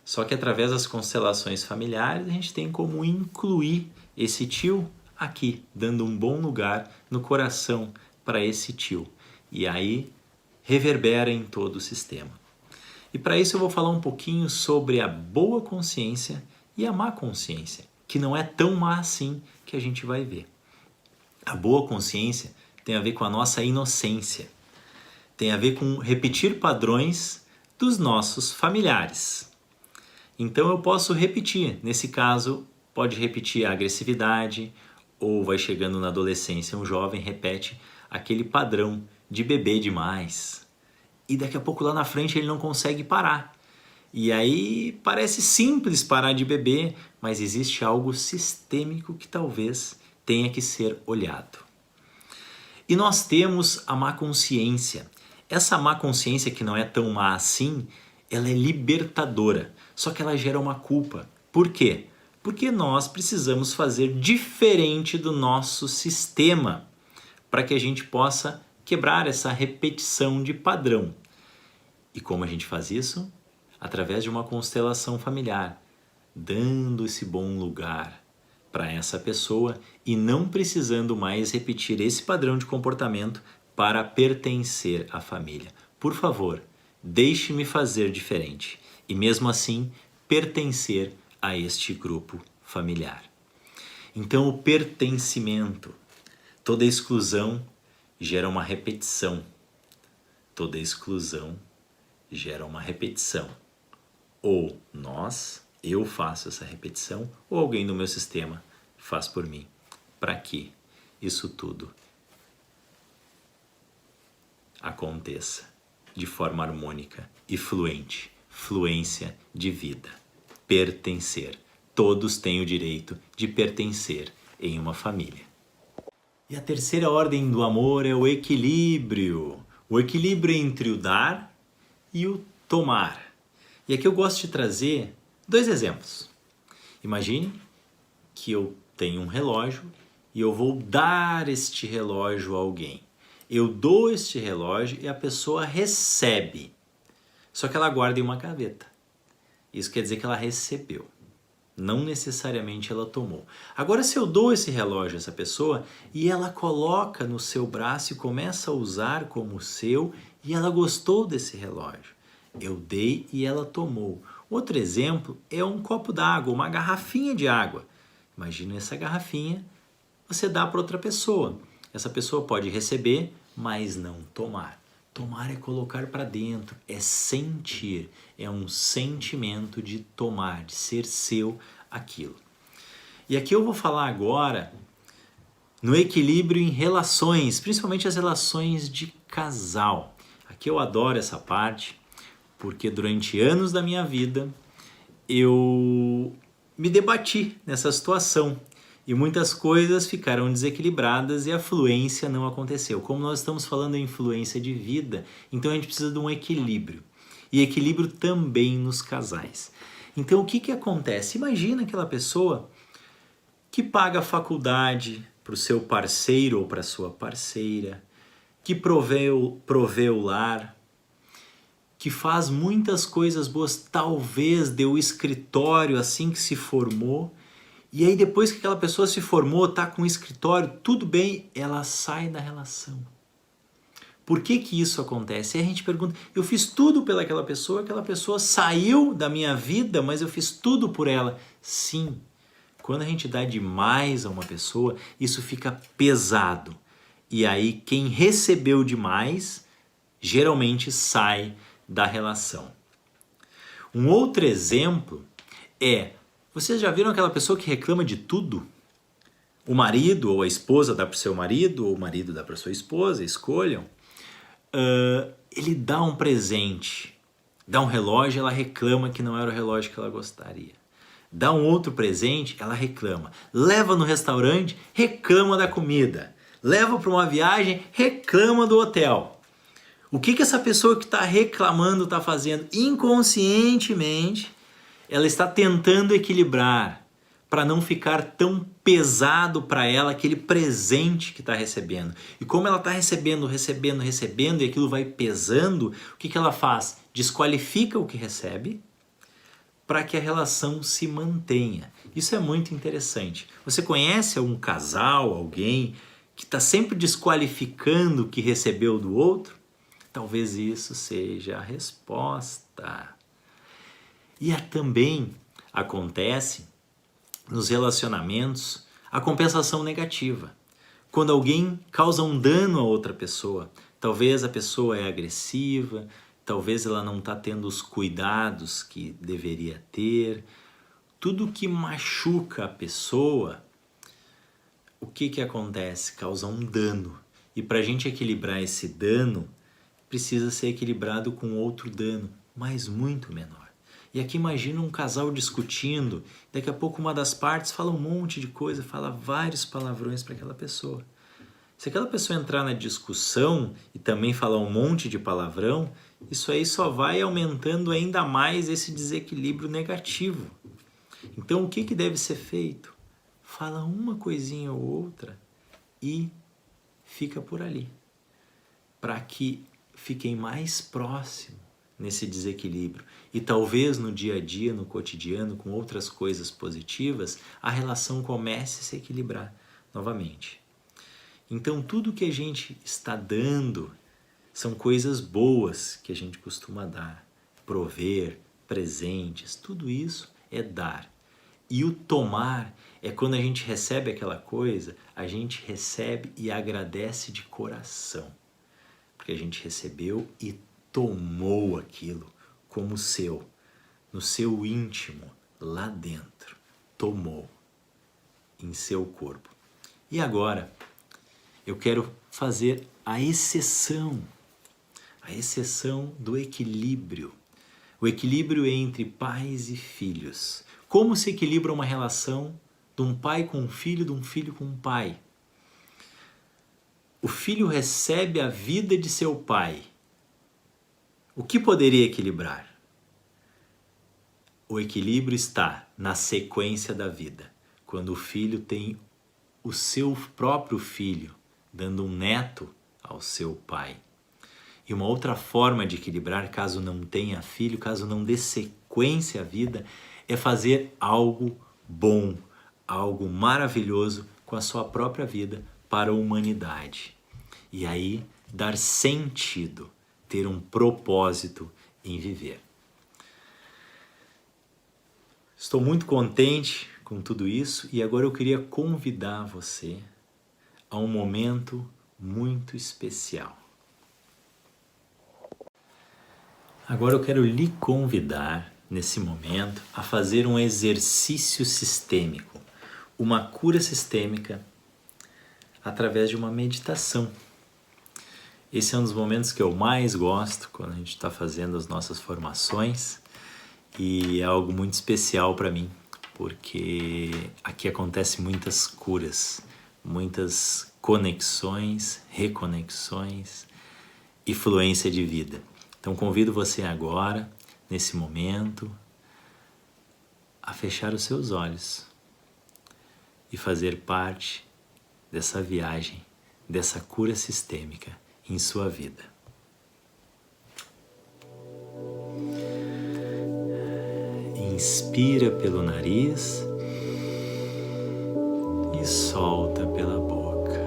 Só que através das constelações familiares a gente tem como incluir esse tio aqui, dando um bom lugar no coração para esse tio. E aí reverbera em todo o sistema. E para isso eu vou falar um pouquinho sobre a boa consciência e a má consciência, que não é tão má assim que a gente vai ver. A boa consciência tem a ver com a nossa inocência, tem a ver com repetir padrões dos nossos familiares. Então eu posso repetir, nesse caso pode repetir a agressividade, ou vai chegando na adolescência, um jovem repete aquele padrão de beber demais. E daqui a pouco lá na frente ele não consegue parar. E aí parece simples parar de beber, mas existe algo sistêmico que talvez tenha que ser olhado. E nós temos a má consciência. Essa má consciência, que não é tão má assim, ela é libertadora, só que ela gera uma culpa. Por quê? Porque nós precisamos fazer diferente do nosso sistema para que a gente possa quebrar essa repetição de padrão. E como a gente faz isso? Através de uma constelação familiar, dando esse bom lugar para essa pessoa e não precisando mais repetir esse padrão de comportamento para pertencer à família. Por favor, deixe-me fazer diferente e mesmo assim pertencer a este grupo familiar. Então o pertencimento, toda exclusão gera uma repetição. Toda exclusão gera uma repetição. Ou eu faço essa repetição, ou alguém do meu sistema faz por mim. Para que isso tudo aconteça de forma harmônica e fluente, fluência de vida, pertencer. Todos têm o direito de pertencer em uma família. E a terceira ordem do amor é o equilíbrio. O equilíbrio entre o dar e o tomar. E aqui eu gosto de trazer 2 exemplos. Imagine que eu tenho um relógio e eu vou dar este relógio a alguém. Eu dou este relógio e a pessoa recebe. Só que ela guarda em uma gaveta. Isso quer dizer que ela recebeu. Não necessariamente ela tomou. Agora, se eu dou esse relógio a essa pessoa e ela coloca no seu braço e começa a usar como seu e ela gostou desse relógio, eu dei e ela tomou. Outro exemplo é um copo d'água, uma garrafinha de água. Imagina essa garrafinha, você dá para outra pessoa. Essa pessoa pode receber, mas não tomar. Tomar é colocar para dentro, é sentir, é um sentimento de tomar, de ser seu aquilo. E aqui eu vou falar agora no equilíbrio em relações, principalmente as relações de casal. Aqui eu adoro essa parte, porque durante anos da minha vida eu me debati nessa situação. E muitas coisas ficaram desequilibradas e a fluência não aconteceu. Como nós estamos falando em influência de vida, então a gente precisa de um equilíbrio. E equilíbrio também nos casais. Então o que acontece? Imagina aquela pessoa que paga a faculdade para o seu parceiro ou para a sua parceira, que provê o lar, que faz muitas coisas boas, talvez deu o escritório assim que se formou. E aí depois que aquela pessoa se formou, está com um escritório, tudo bem, ela sai da relação. Por que isso acontece? Aí a gente pergunta, eu fiz tudo pelaquela pessoa saiu da minha vida, mas eu fiz tudo por ela. Sim, quando a gente dá demais a uma pessoa, isso fica pesado. E aí quem recebeu demais, geralmente sai da relação. Um outro exemplo é, vocês já viram aquela pessoa que reclama de tudo? O marido ou a esposa dá para o seu marido, ou o marido dá para a sua esposa, escolham. Ele dá um presente, dá um relógio, ela reclama que não era o relógio que ela gostaria. Dá um outro presente, ela reclama. Leva no restaurante, reclama da comida. Leva para uma viagem, reclama do hotel. O que essa pessoa que está reclamando está fazendo? Inconscientemente, ela está tentando equilibrar para não ficar tão pesado para ela aquele presente que está recebendo. E como ela está recebendo e aquilo vai pesando, o que ela faz? Desqualifica o que recebe para que a relação se mantenha. Isso é muito interessante. Você conhece algum casal, alguém que está sempre desqualificando o que recebeu do outro? Talvez isso seja a resposta. E também acontece nos relacionamentos a compensação negativa. Quando alguém causa um dano a outra pessoa, talvez a pessoa é agressiva, talvez ela não está tendo os cuidados que deveria ter. Tudo que machuca a pessoa, o que acontece? Causa um dano. E para a gente equilibrar esse dano, precisa ser equilibrado com outro dano, mas muito menor. E aqui imagina um casal discutindo, daqui a pouco uma das partes fala um monte de coisa, fala vários palavrões para aquela pessoa. Se aquela pessoa entrar na discussão e também falar um monte de palavrão, isso aí só vai aumentando ainda mais esse desequilíbrio negativo. Então o que deve ser feito? Fala uma coisinha ou outra e fica por ali, para que fiquem mais próximos nesse desequilíbrio. E talvez no dia a dia, no cotidiano, com outras coisas positivas, a relação comece a se equilibrar novamente. Então tudo que a gente está dando são coisas boas que a gente costuma dar. Prover, presentes, tudo isso é dar. E o tomar é quando a gente recebe aquela coisa, a gente recebe e agradece de coração. Porque a gente recebeu e tomou aquilo como seu, no seu íntimo, lá dentro. Tomou em seu corpo. E agora, eu quero fazer a exceção do equilíbrio. O equilíbrio entre pais e filhos. Como se equilibra uma relação de um pai com um filho, de um filho com um pai? O filho recebe a vida de seu pai. O que poderia equilibrar? O equilíbrio está na sequência da vida. Quando o filho tem o seu próprio filho, dando um neto ao seu pai. E uma outra forma de equilibrar, caso não tenha filho, caso não dê sequência à vida, é fazer algo bom, algo maravilhoso com a sua própria vida para a humanidade. E aí, dar sentido, ter um propósito em viver. Estou muito contente com tudo isso e agora eu queria convidar você a um momento muito especial. Agora eu quero lhe convidar, nesse momento, a fazer um exercício sistêmico, uma cura sistêmica através de uma meditação. Esse é um dos momentos que eu mais gosto quando a gente está fazendo as nossas formações e é algo muito especial para mim, porque aqui acontecem muitas curas, muitas conexões, reconexões e fluência de vida. Então convido você agora, nesse momento, a fechar os seus olhos e fazer parte dessa viagem, dessa cura sistêmica em sua vida. Inspira pelo nariz e solta pela boca.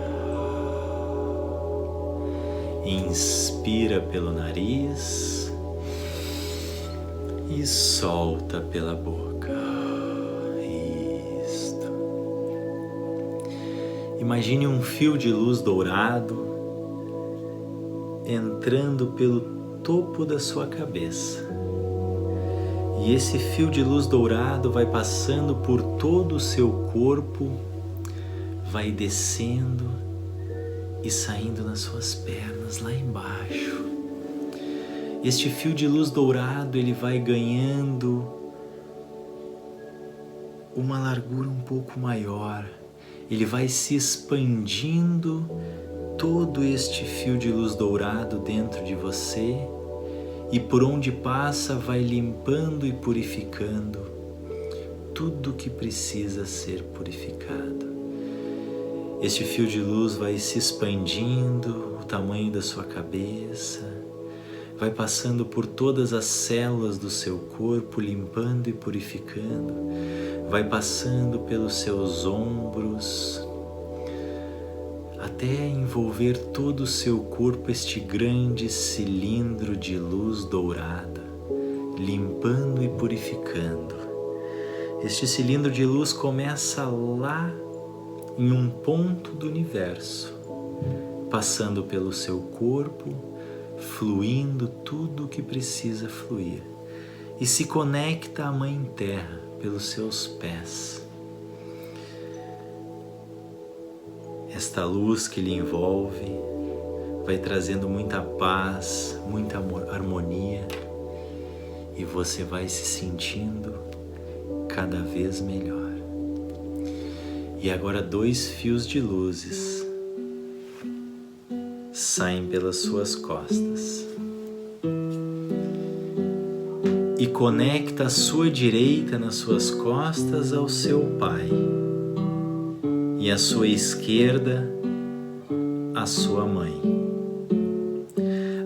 Inspira pelo nariz e solta pela boca. Isto. Imagine um fio de luz dourado entrando pelo topo da sua cabeça. E esse fio de luz dourado vai passando por todo o seu corpo, vai descendo e saindo nas suas pernas lá embaixo. Este fio de luz dourado, ele vai ganhando uma largura um pouco maior. Ele vai se expandindo, todo este fio de luz dourado dentro de você, e por onde passa vai limpando e purificando tudo que precisa ser purificado. Este fio de luz vai se expandindo o tamanho da sua cabeça, vai passando por todas as células do seu corpo, limpando e purificando, vai passando pelos seus ombros, até envolver todo o seu corpo, este grande cilindro de luz dourada, limpando e purificando. Este cilindro de luz começa lá em um ponto do universo, passando pelo seu corpo, fluindo tudo o que precisa fluir, e se conecta à Mãe Terra pelos seus pés. Esta luz que lhe envolve vai trazendo muita paz, muita harmonia, e você vai se sentindo cada vez melhor. E agora 2 fios de luzes saem pelas suas costas e conecta a sua direita nas suas costas ao seu pai e a sua esquerda à sua mãe.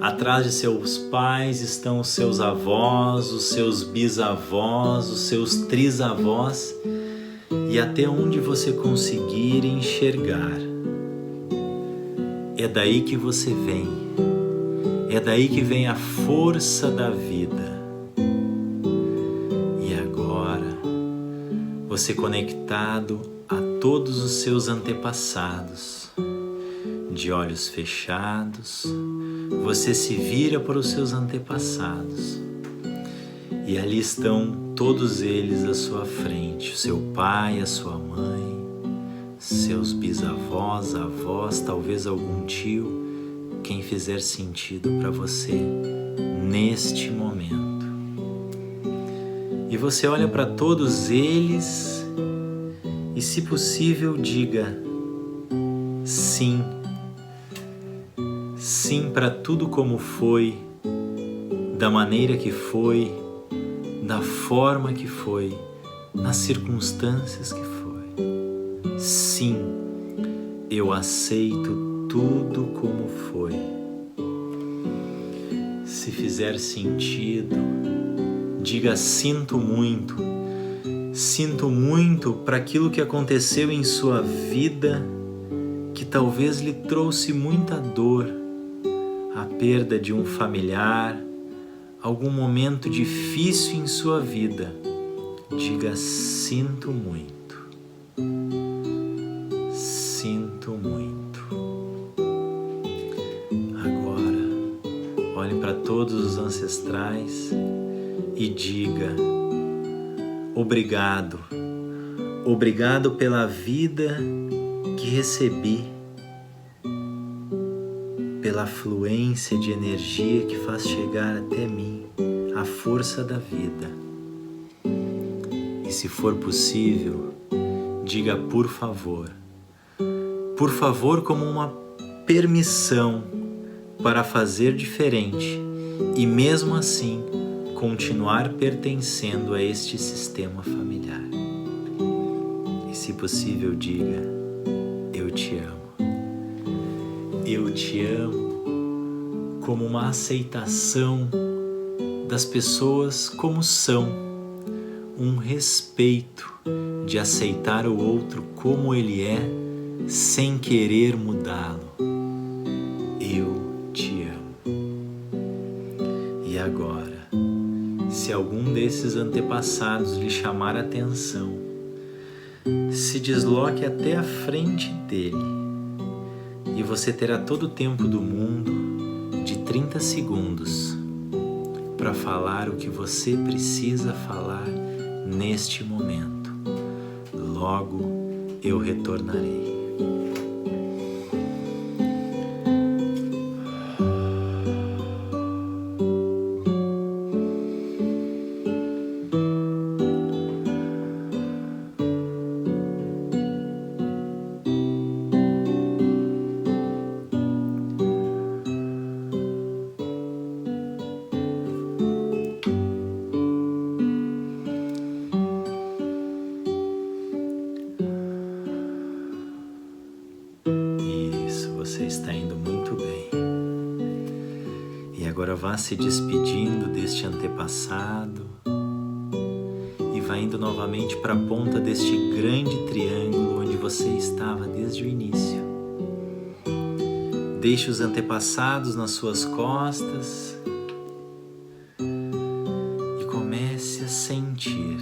Atrás de seus pais estão os seus avós, os seus bisavós, os seus trisavós, e até onde você conseguir enxergar. É daí que você vem, é daí que vem a força da vida. E agora, você conectado a todos os seus antepassados, de olhos fechados, você se vira para os seus antepassados e ali estão todos eles à sua frente, o seu pai, a sua mãe, seus bisavós, avós, talvez algum tio, quem fizer sentido para você neste momento. E você olha para todos eles e, se possível, diga sim. Sim para tudo como foi, da maneira que foi, da forma que foi, nas circunstâncias que foi. Sim, eu aceito tudo como foi. Se fizer sentido, diga sinto muito. Sinto muito para aquilo que aconteceu em sua vida, que talvez lhe trouxe muita dor, a perda de um familiar, algum momento difícil em sua vida. Diga: sinto muito. Sinto muito. Agora, olhe para todos os ancestrais e diga: obrigado. Obrigado pela vida que recebi, pela fluência de energia que faz chegar até mim a força da vida. E se for possível, diga por favor como uma permissão para fazer diferente e mesmo assim continuar pertencendo a este sistema familiar. E se possível, diga: eu te amo. Eu te amo, como uma aceitação das pessoas como são, um respeito de aceitar o outro como ele é, sem querer mudá-lo. Eu te amo. E agora, se algum desses antepassados lhe chamar a atenção, se desloque até a frente dele e você terá todo o tempo do mundo de 30 segundos para falar o que você precisa falar neste momento. Logo eu retornarei. Você está indo muito bem. E agora vá se despedindo deste antepassado e vá indo novamente para a ponta deste grande triângulo onde você estava desde o início. Deixe os antepassados nas suas costas e comece a sentir.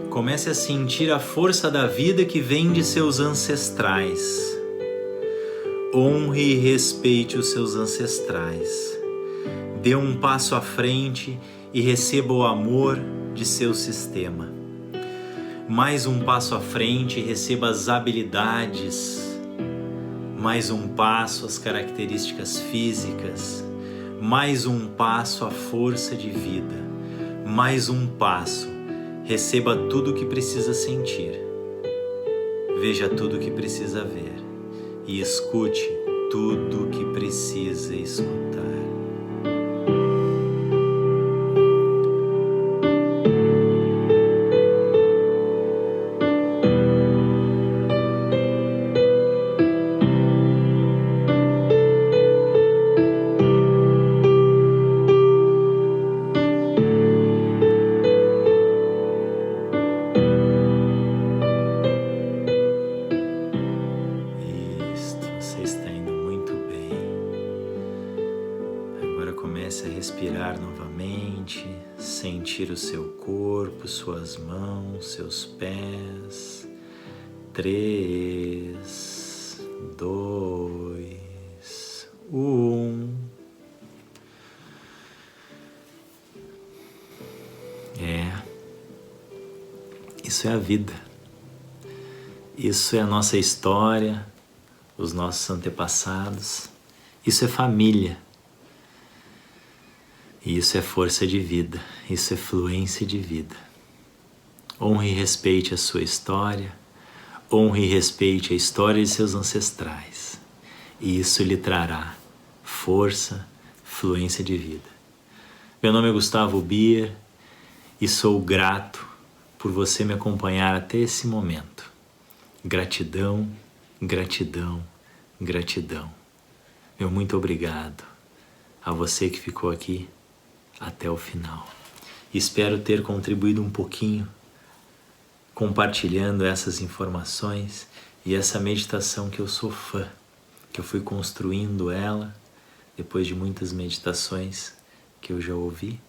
Comece a sentir a força da vida que vem de seus ancestrais. Honre e respeite os seus ancestrais. Dê um passo à frente e receba o amor de seu sistema. Mais um passo à frente e receba as habilidades. Mais um passo às características físicas. Mais um passo à força de vida. Mais um passo. Receba tudo o que precisa sentir, veja tudo o que precisa ver e escute tudo o que precisa escutar. Comece a respirar novamente, sentir o seu corpo, suas mãos, seus pés. 3, 2, 1. Isso é a vida. Isso é a nossa história, os nossos antepassados. Isso é família. E isso é força de vida, isso é fluência de vida. Honre e respeite a sua história, honre e respeite a história de seus ancestrais. E isso lhe trará força, fluência de vida. Meu nome é Gustavo Bier e sou grato por você me acompanhar até esse momento. Gratidão, gratidão, gratidão. Meu muito obrigado a você que ficou aqui até o final. Espero ter contribuído um pouquinho compartilhando essas informações e essa meditação que eu sou fã, que eu fui construindo ela depois de muitas meditações que eu já ouvi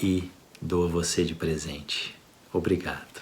e dou a você de presente. Obrigado.